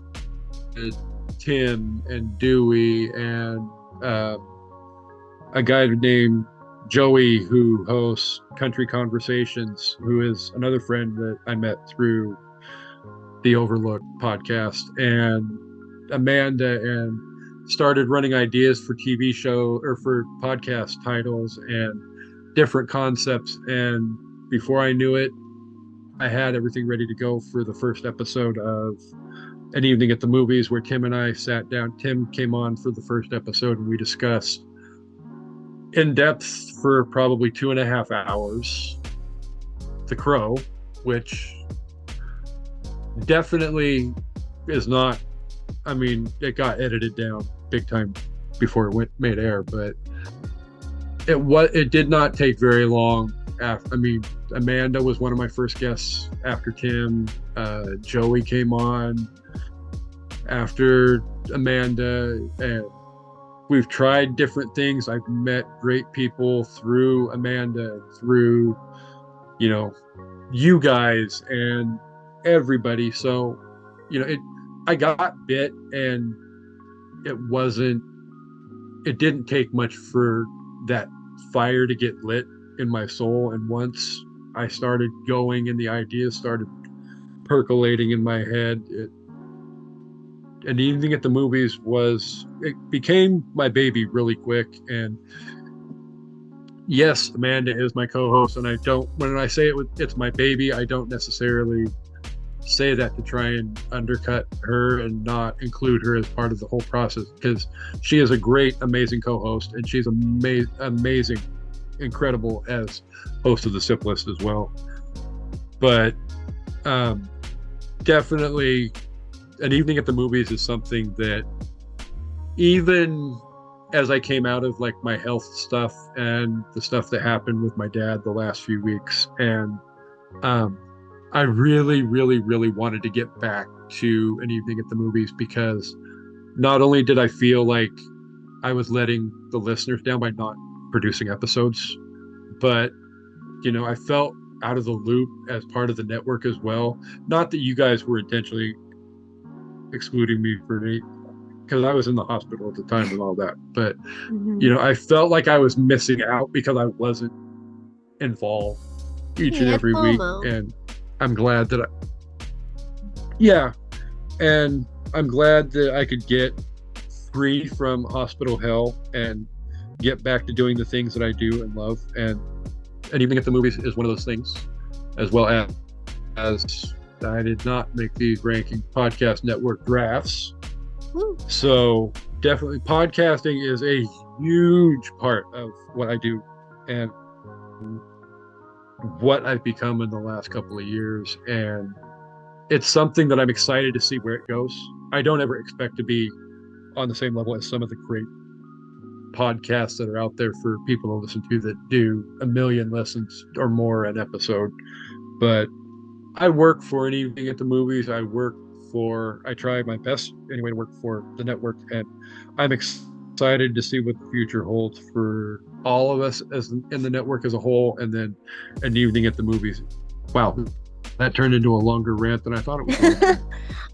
S2: Tim and Dewey and a guy named Joey who hosts Country Conversations, who is another friend that I met through the Overlook podcast, and Amanda, and started running ideas for TV show or for podcast titles and different concepts. And before I knew it, I had everything ready to go for the first episode of An Evening at the Movies, where Tim and I sat down. Tim came on for the first episode and we discussed in depth for probably 2.5 hours The Crow, which definitely is not, I mean, it got edited down big time before it went mid air, but it did not take very long after. I mean, Amanda was one of my first guests after Tim. Joey came on after Amanda, and we've tried different things. I've met great people through Amanda, through, you know, you guys and everybody. So, I got bit, and it didn't take much for that fire to get lit in my soul. And once I started going and the ideas started percolating in my head. An evening at the movies it became my baby really quick. And yes, Amanda is my co-host, and I don't when I say it's my baby, I don't necessarily say that to try and undercut her and not include her as part of the whole process, because she is a great, amazing co-host, and she's amazing, incredible as host of the Sip List as well. But um, definitely, an evening at the movies is something that, even as I came out of like my health stuff and the stuff that happened with my dad the last few weeks, and um, I really, really, really wanted to get back to an evening at the movies, because not only did I feel like I was letting the listeners down by not producing episodes, but I felt out of the loop as part of the network as well. Not that you guys were intentionally excluding me for me, because I was in the hospital at the time and all that, but
S1: Hmm.
S2: I felt like I was missing out because I wasn't involved each
S1: You
S2: and
S1: had
S2: every week.
S1: FOMO.
S2: And I'm glad that yeah, and I'm glad that I could get free from hospital hell and get back to doing the things that I do and love. And Evening at the Movies is one of those things, as well as I did not make these ranking podcast network drafts.
S1: Woo.
S2: So definitely podcasting is a huge part of what I do and what I've become in the last couple of years. And it's something that I'm excited to see where it goes. I don't ever expect to be on the same level as some of the great podcasts that are out there for people to listen to that do a million listens or more an episode. But I work for an evening at the movies. I try my best anyway to work for the network, and I'm excited to see what the future holds for all of us as in the network as a whole. And then an evening at the movies. Wow, that turned into a longer rant than I thought it was going to.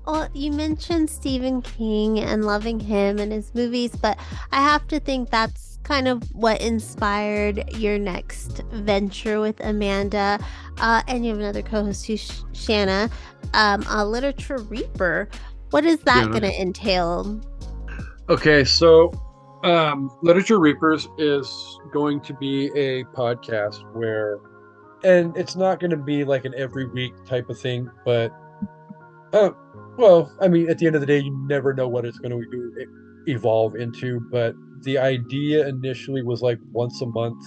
S1: Well, you mentioned Stephen King and loving him and his movies, but I have to think that's kind of what inspired your next venture with Amanda. And you have another co-host who's Shanna, a literature reaper. What is that
S2: Shanna.
S1: going to entail?
S2: Okay, so Literature Reapers is going to be a podcast and it's not going to be like an every week type of thing, but uh, well, I mean, at the end of the day, you never know what it's going to evolve into. But the idea initially was like once a month,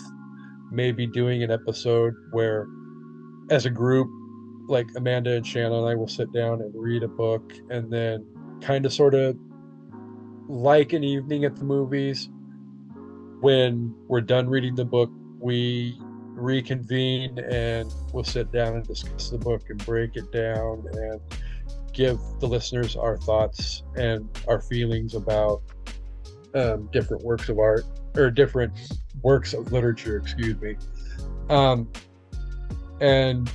S2: maybe doing an episode where, as a group, like Amanda and Shannon and I will sit down and read a book, and then kind of sort of like an evening at the movies. When we're done reading the book, we reconvene and we'll sit down and discuss the book and break it down and give the listeners our thoughts and our feelings about different works of art, or different works of literature, excuse me. Um, and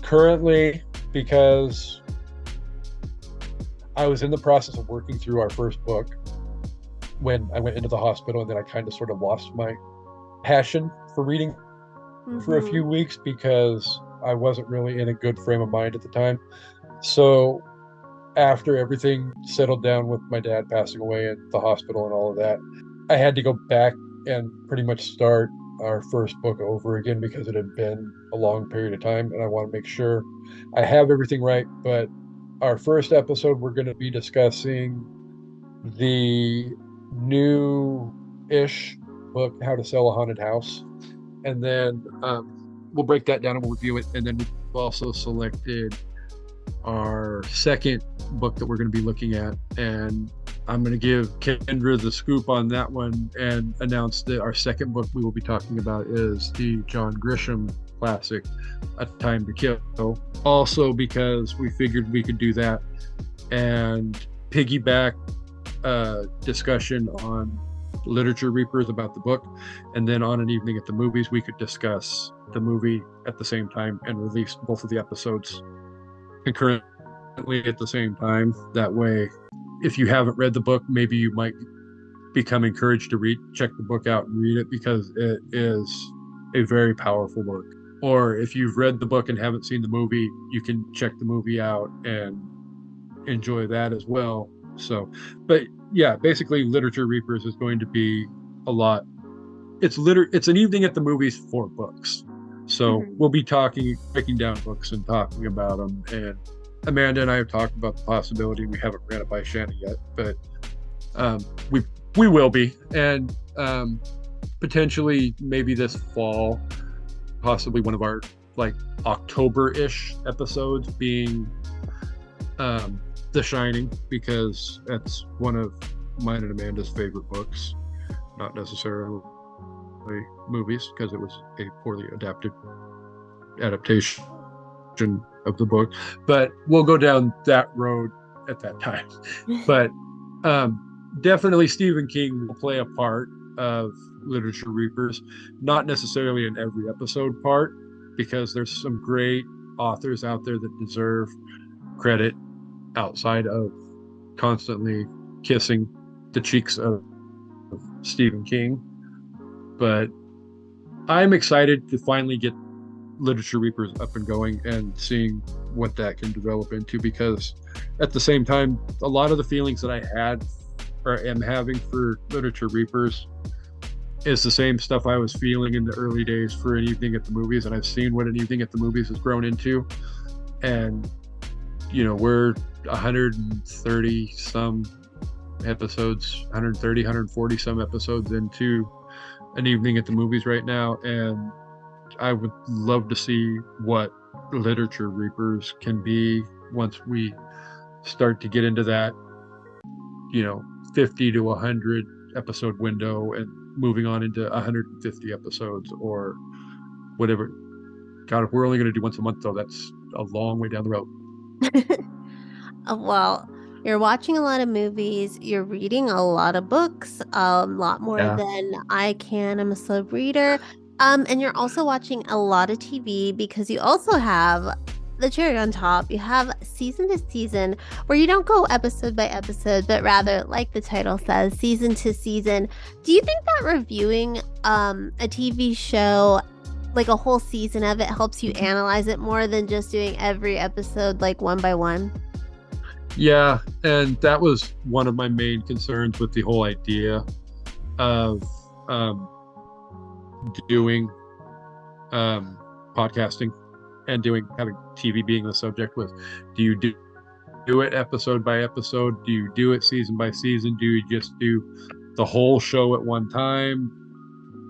S2: currently, because I was in the process of working through our first book when I went into the hospital, and then I kind of sort of lost my passion for reading for a
S1: Mm-hmm.
S2: few weeks because I wasn't really in a good frame of mind at the time. So after everything settled down with my dad passing away at the hospital and all of that, I had to go back and pretty much start our first book over again because it had been a long period of time, and I want to make sure I have everything right. But our first episode, we're going to be discussing the new-ish book, How to Sell a Haunted House, and then we'll break that down and we'll review it. And then we've also selected our second book that we're going to be looking at, and I'm going to give Kendra the scoop on that one and announce that our second book we will be talking about is the John Grisham classic, A Time to Kill. Also, because we figured we could do that and piggyback discussion on Literature Reapers about the book, and then on an evening at the movies we could discuss the movie at the same time and release both of the episodes concurrently at the same time. That way, if you haven't read the book, maybe you might become encouraged to check the book out and read it, because it is a very powerful book. or if you've read the book and haven't seen the movie, you can check the movie out and enjoy that as well. So, but yeah, basically, Literature Reapers is going to be a lot. It's an evening at the movies for books. So
S1: Mhm.
S2: we'll be breaking down books and talking about them. And Amanda and I have talked about the possibility. We haven't ran it by Shannon yet, but um, we will be, and potentially maybe this fall, possibly one of our like October-ish episodes being um, The Shining, because that's one of mine and Amanda's favorite books, not necessarily movies, because it was a poorly adapted adaptation of the book. But we'll go down that road at that time. But um, definitely Stephen King will play a part of Literature Reapers, not necessarily in every episode part, because there's some great authors out there that deserve credit outside of constantly kissing the cheeks of Stephen King. But I'm excited to finally get Literature Reapers up and going and seeing what that can develop into, because at the same time, a lot of the feelings that I had or am having for Literature Reapers is the same stuff I was feeling in the early days for An Evening at the Movies, and I've seen what An Evening at the Movies has grown into. And we're 130 some episodes, 130, 140 some episodes into An Evening at the Movies right now, and I would love to see what Literature Reapers can be once we start to get into that, 50 to 100 episode window and moving on into 150 episodes or whatever. God, if we're only going to do once a month, though, that's a long way down the road.
S1: Well, you're watching a lot of movies, you're reading a lot of books, a lot more
S2: Yeah.
S1: than I can. I'm a slow reader. And you're also watching a lot of TV because you also have the cherry on top. You have season to season where you don't go episode by episode, but rather, like the title says, season to season. Do you think that reviewing a TV show, like a whole season of it, helps you analyze it more than just doing every episode like one by one?
S2: Yeah. And that was one of my main concerns with the whole idea of um, doing um, podcasting and having TV being the subject. Was, do you do it episode by episode? Do you do it season by season? Do you just do the whole show at one time?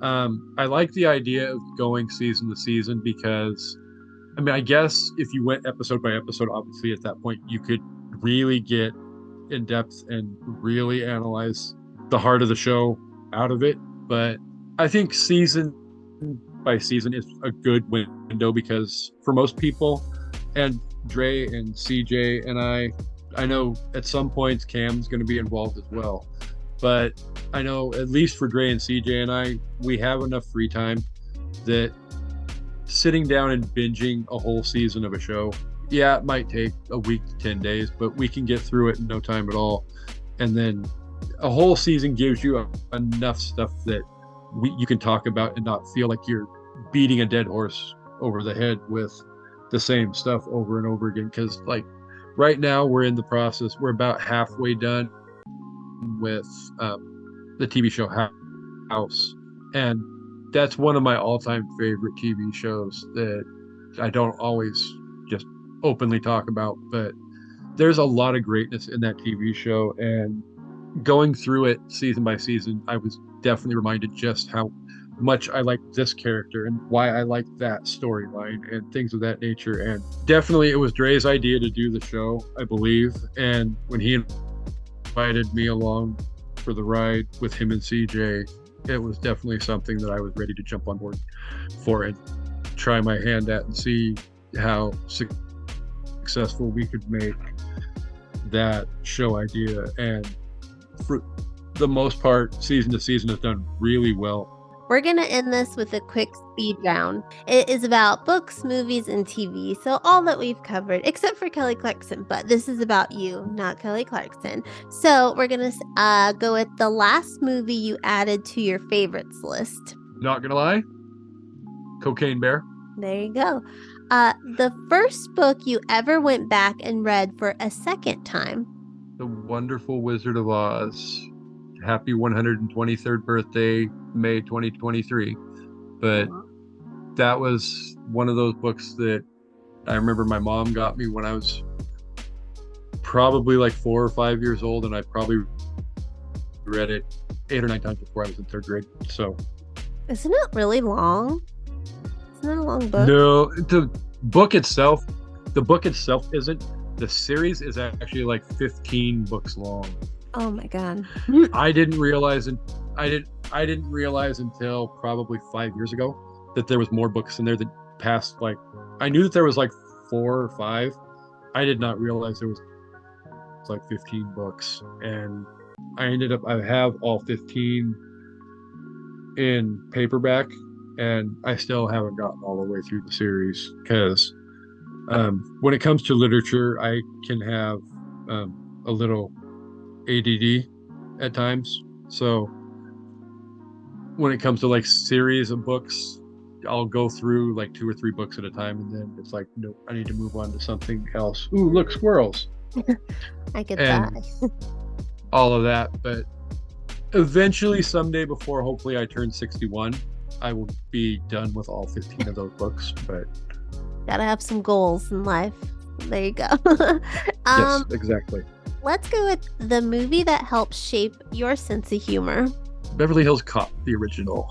S2: I like the idea of going season to season because, I mean, I guess if you went episode by episode, obviously at that point you could really get in depth and really analyze the heart of the show out of it. But I think season by season is a good window, because for most people, and Dre and CJ and I know at some points Cam's going to be involved as well. But I know at least for Dre and CJ and I, we have enough free time that sitting down and binging a whole season of a show, yeah, it might take a week to 10 days, but we can get through it in no time at all. And then a whole season gives you enough stuff that you can talk about and not feel like you're beating a dead horse over the head with the same stuff over and over again. Because, like, right now, we're in the process, we're about halfway done with the TV show House. And that's one of my all-time favorite TV shows that I don't always just openly talk about, but there's a lot of greatness in that TV show. And going through it season by season, I was definitely reminded just how much I like this character and why I like that storyline and things of that nature. And definitely it was Dre's idea to do the show, I believe. And when he invited me along for the ride with him and CJ, it was definitely something that I was ready to jump on board for and try my hand at and see how successful we could make that show idea. And for the most part, season to season has done really well.
S1: We're going to end this with a quick speed round. It is about books, movies, and TV. So, all that we've covered, except for Kelly Clarkson, but this is about you, not Kelly Clarkson. So, we're going to go with the last movie you added to your favorites list.
S2: Not gonna lie, Cocaine Bear.
S1: There you go. The first book you ever went back and read for a second time.
S2: The Wonderful Wizard of Oz. Happy 123rd birthday, May 2023. But
S1: Aw.
S2: that was one of those books that I remember my mom got me when I was probably like 4 or 5 years old, and I probably read it 8 or 9 times before I was in third grade. So,
S1: Isn't it really long? Isn't that a long book?
S2: no, book itself, the book itself isn't. The series is actually like 15 books long.
S1: Oh my God.
S2: I didn't realize it. I didn't realize until probably 5 years ago that there was more books in there that passed like I knew that there was like 4 or 5. I did not realize there was like 15 books, and I have all 15 in paperback, and I still haven't gotten all the way through the series because when it comes to literature, I can have a little ADD at times. So when it comes to like series of books, I'll go through like 2 or 3 books at a time, and then it's like, nope, I need to move on to something else. Ooh, look, squirrels,
S1: I get that.
S2: and all of that. But eventually, someday, before hopefully I turn 61, I will be done with all 15 of those books. But
S1: Gotta have some goals in life. There you go.
S2: yes,
S1: um,
S2: exactly.
S1: let's go with the movie that helped shape your sense of humor.
S2: Beverly Hills Cop, the original.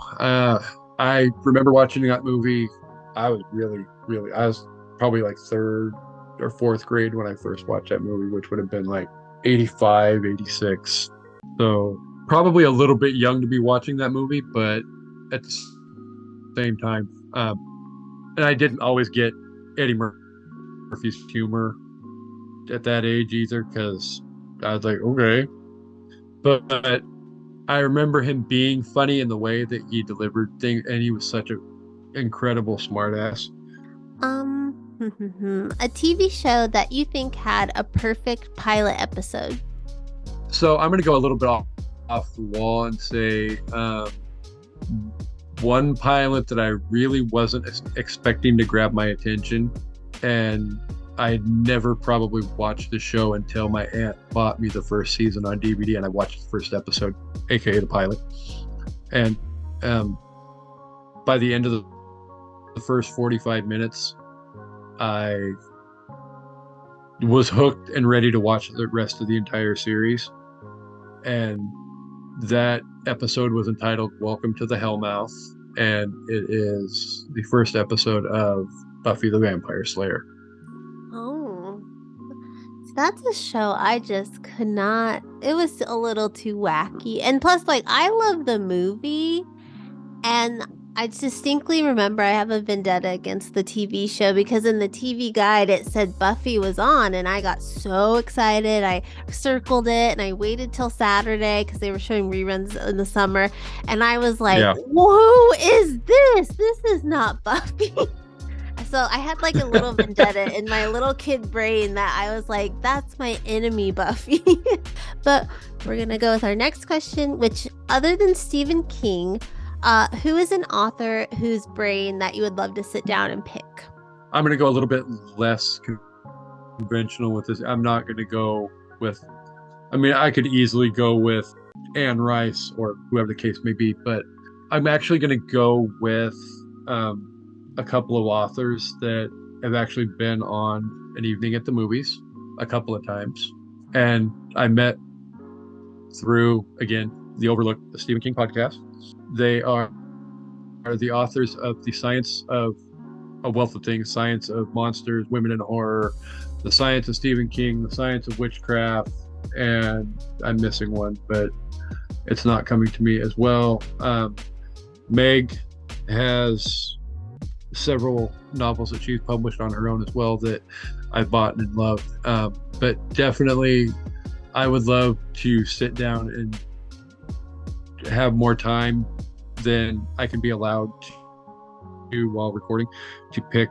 S2: I remember watching that movie. I was probably like third or fourth grade when I first watched that movie, which would have been like 85, 86. So probably a little bit young to be watching that movie, but at the same time, and I didn't always get Eddie Murphy's humor at that age either, because I was like, okay. But I remember him being funny in the way that he delivered things, and he was such an incredible smartass.
S1: A TV show that you think had a perfect pilot episode.
S2: So I'm going to go a little bit off the wall and say one pilot that I really wasn't expecting to grab my attention, and I had never probably watched the show until my aunt bought me the first season on DVD, and I watched the first episode, aka the pilot. And um, by the end of the first 45 minutes, I was hooked and ready to watch the rest of the entire series. And that episode was entitled Welcome to the Hellmouth, and it is the first episode of Buffy the Vampire Slayer.
S1: Oh, so that's a show I just could not. It was a little too wacky. And plus, like, I love the movie. And I distinctly remember I have a vendetta against the TV show because in the TV guide it said Buffy was on, and I got so excited. I circled it and I waited till Saturday because they were showing reruns in the summer. And I was like,
S2: Yeah.
S1: who is this? This is not Buffy. So I had like a little vendetta in my little kid brain that I was like, that's my enemy, Buffy. But we're going to go with our next question, which, other than Stephen King, who is an author whose brain that you would love to sit down and pick?
S2: I'm going to go a little bit less conventional with this. I'm not going to go with, I mean, I could easily go with Anne Rice or whoever the case may be, but I'm actually going to go with a couple of authors that have actually been on An Evening at the Movies a couple of times. And I met through, again, the Overlook, the Stephen King podcast. They are the authors of The Science of A Wealth of Things, Science of Monsters, Women in Horror, The Science of Stephen King, The Science of Witchcraft, and I'm missing one, but it's not coming to me as well. Meg has several novels that she's published on her own as well that I bought and loved. But definitely, I would love to sit down and have more time than I can be allowed to while recording to pick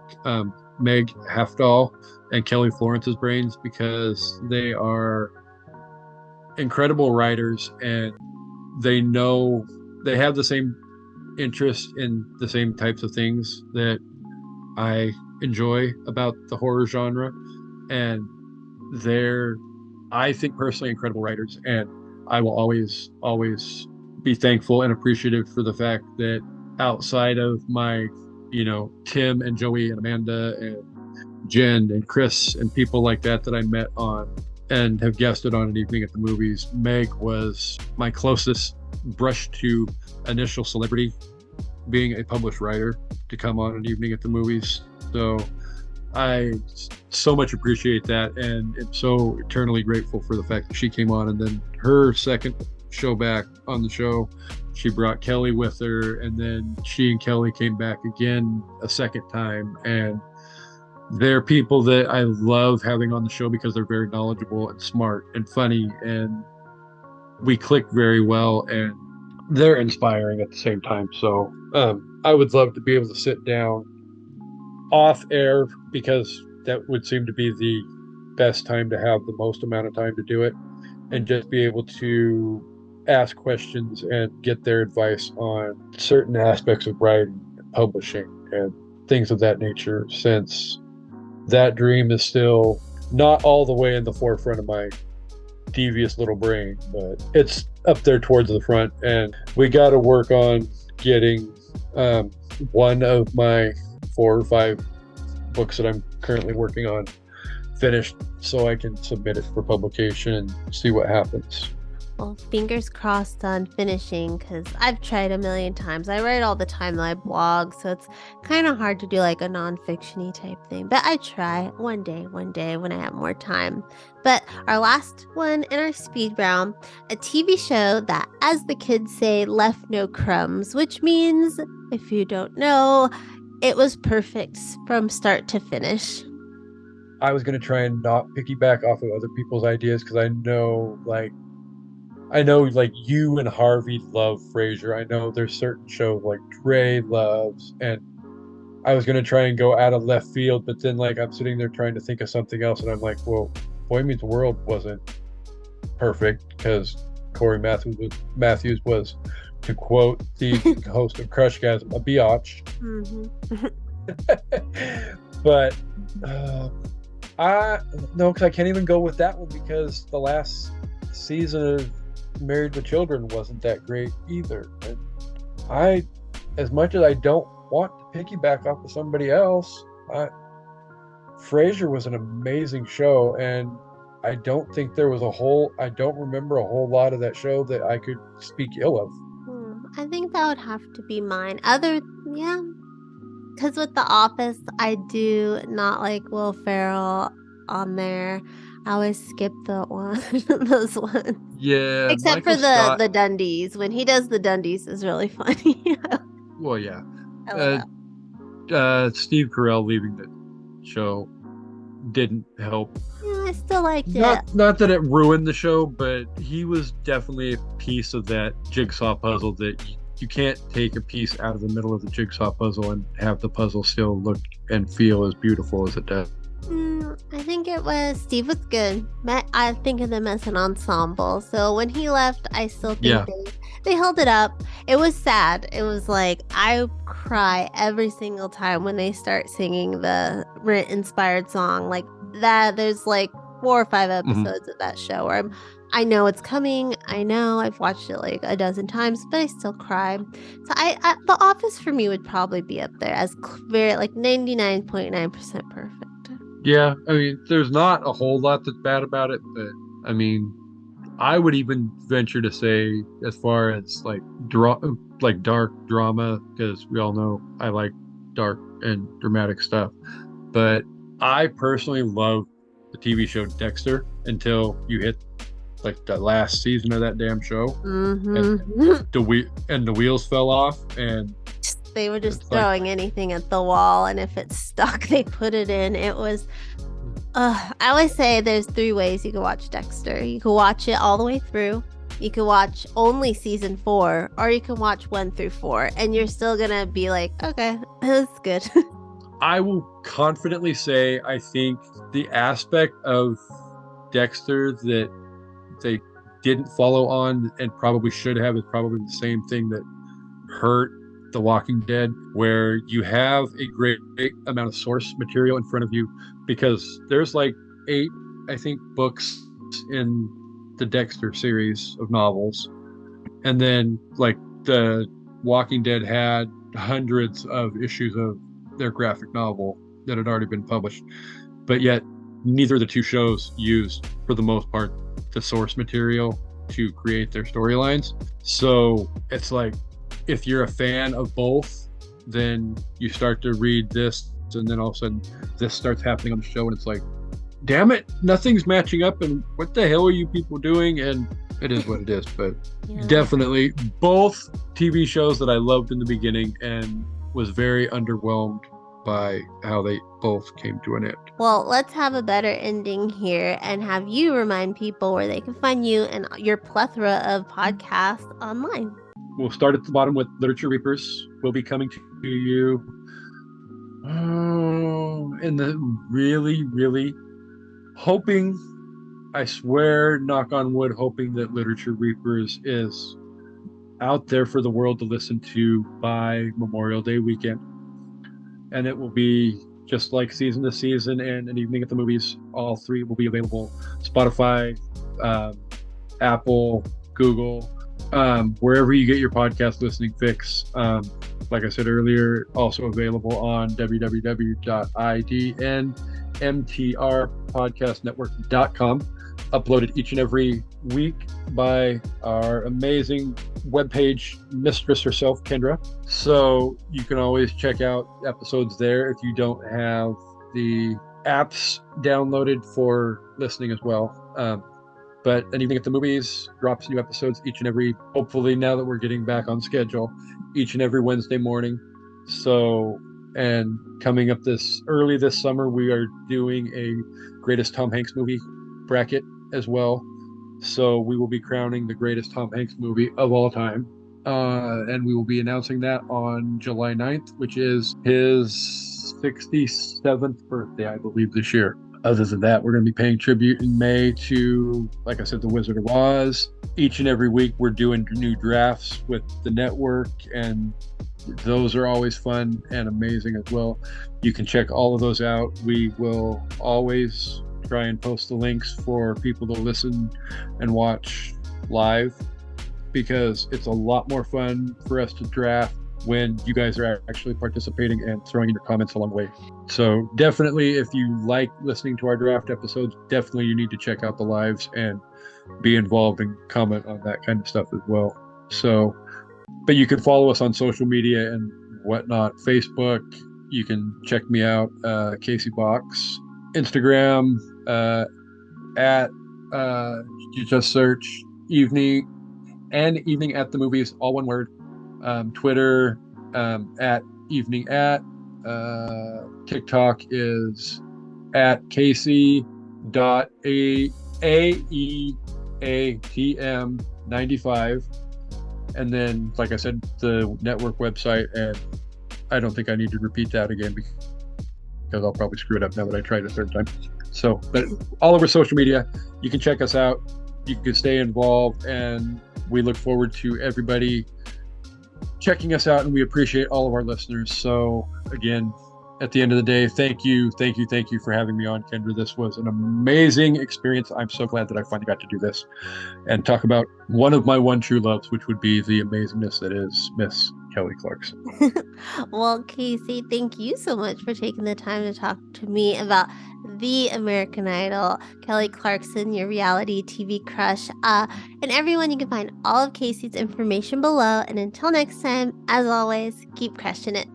S2: Meg Halfdahl and Kelly Florence's brains, because they are incredible writers, and they have the same interest in the same types of things that I enjoy about the horror genre, and they're, I think personally, incredible writers, and I will always be thankful and appreciative for the fact that outside of my, Tim and Joey and Amanda and Jen and Chris and people like that I met on and have guested on an evening at the movies, Meg was my closest brush to initial celebrity, being a published writer to come on an evening at the movies. So I so much appreciate that, and am so eternally grateful for the fact that she came on. And then her second show back on the show, she brought Kelly with her, and then she and Kelly came back again a second time. And they're people that I love having on the show because they're very knowledgeable and smart and funny, and we click very well, and they're inspiring at the same time. So I would love to be able to sit down off air because that would seem to be the best time to have the most amount of time to do it and just be able to ask questions and get their advice on certain aspects of writing and publishing and things of that nature, since that dream is still not all the way in the forefront of my devious little brain, but it's up there towards the front. And we got to work on getting one of my 4 or 5 books that I'm currently working on finished so I can submit it for publication and see what happens.
S1: Well, fingers crossed on finishing, because I've tried a million times. I write all the time, though I blog, so it's kind of hard to do like a nonfiction-y type thing. But I try one day when I have more time. But our last one in our speed round, a TV show that, as the kids say, left no crumbs, which means, if you don't know, it was perfect from start to finish.
S2: I was going to try and not piggyback off of other people's ideas because I know like you and Harvey love Frasier. I know there's certain shows like Dre loves, and I was gonna try and go out of left field, but then like I'm sitting there trying to think of something else, and I'm like, well, Boy Meets World wasn't perfect because Matthews was, to quote the host of Crushgasm, a biatch.
S1: Mm-hmm.
S2: But uh, I no, because I can't even go with that one because the last season of Married with Children wasn't that great either. And I, as much as I don't want to piggyback off of somebody else, Frasier was an amazing show, and I don't remember a whole lot of that show that I could speak ill of.
S1: I think that would have to be mine. Yeah, because with The Office, I do not like Will Ferrell on there. I always skip the one, those ones.
S2: Yeah,
S1: Except for
S2: Michael
S1: the
S2: Scott.
S1: the Dundies. When he does the Dundies is really funny.
S2: Well, yeah.
S1: I love
S2: Uh,
S1: that.
S2: Steve Carell leaving the show didn't help.
S1: Yeah, I still liked it.
S2: Not that it ruined the show, but he was definitely a piece of that jigsaw puzzle that you can't take a piece out of the middle of the jigsaw puzzle and have the puzzle still look and feel as beautiful as it does.
S1: I think it was Steve was good. I think of them as an ensemble. So when he left, I still think
S2: Yeah.
S1: they held it up. It was sad. It was like I cry every single time when they start singing the Rent inspired song like that. There's like 4 or 5
S2: Mhm.
S1: episodes of that show where I know it's coming. I know I've watched it like a dozen times, but I still cry. So The Office for me would probably be up there as very like 99.9% perfect.
S2: Yeah, I mean, there's not a whole lot that's bad about it, but I mean, I would even venture to say, as far as like dark drama, because we all know I like dark and dramatic stuff. But I personally love the TV show Dexter until you hit like the last season of that damn show, and
S1: Mm-hmm.
S2: the wheels fell off, and
S1: They were just
S2: it's like,
S1: throwing anything at the wall, and if it stuck, they put it in. It was. I always say there's 3 ways you can watch Dexter. You can watch it all the way through. You can watch only season 4, or you can watch 1 through 4, and you're still gonna be like, okay, that's good.
S2: I will confidently say I think the aspect of Dexter that they didn't follow on and probably should have is probably the same thing that hurt The Walking Dead, where you have a great amount of source material in front of you, because there's like eight, I think, books in the Dexter series of novels. And then like the Walking Dead had hundreds of issues of their graphic novel that had already been published, but yet neither of the two shows used, for the most part, the source material to create their storylines. So it's like, if you're a fan of both, then you start to read this, and then all of a sudden this starts happening on the show, and it's like, damn it, nothing's matching up, and what the hell are you people doing? And it is what it is. But
S1: Yeah.
S2: definitely both TV shows that I loved in the beginning and was very underwhelmed by how they both came to an end.
S1: Well, let's have a better ending here and have you remind people where they can find you and your plethora of podcasts online.
S2: We'll start at the bottom with Literature Reapers. We'll be coming to you in the really, really hoping, I swear, knock on wood, hoping that Literature Reapers is out there for the world to listen to by Memorial Day weekend. And it will be just like Season to Season and An Evening at the Movies. All three will be available: Spotify, Apple, Google, wherever you get your podcast listening fix. Like I said earlier, also available on www.idnmtrpodcastnetwork.com. Uploaded each and every week by our amazing webpage mistress herself, Kendra. So you can always check out episodes there if you don't have the apps downloaded for listening as well. But An Evening at the Movies drops new episodes each and every, hopefully now that we're getting back on schedule, each and every Wednesday morning. So, and coming up early this summer, we are doing a greatest Tom Hanks movie bracket as well. So we will be crowning the greatest Tom Hanks movie of all time. And we will be announcing that on July 9th, which is his 67th birthday, I believe, this year. Other than that, we're going to be paying tribute in May to, like I said, The Wizard of Oz. Each and every week, we're doing new drafts with the network, and those are always fun and amazing as well. You can check all of those out. We will always try and post the links for people to listen and watch live, because it's a lot more fun for us to draft when you guys are actually participating and throwing in your comments along the way. So definitely, if you like listening to our draft episodes, definitely you need to check out the lives and be involved and comment on that kind of stuff as well. So, but you can follow us on social media and whatnot. Facebook, you can check me out, Kasey Box. Instagram, at you just search evening at the movies, all one word. Twitter, at evening at. TikTok is at Casey.aeatm95. And then, like I said, the network website, and I don't think I need to repeat that again because I'll probably screw it up now that I tried it a third time. So, but all over social media, you can check us out. You can stay involved, and we look forward to everybody checking us out, and we appreciate all of our listeners. So again, at the end of the day, thank you for having me on, Kendra. This was an amazing experience. I'm so glad that I finally got to do this and talk about one of my one true loves, which would be the amazingness that is Miss Kelly Clarkson.
S1: Well, Kasey, thank you so much for taking the time to talk to me about the American Idol, Kelly Clarkson, your reality TV crush. And everyone, you can find all of Kasey's information below. And until next time, as always, keep crushing it.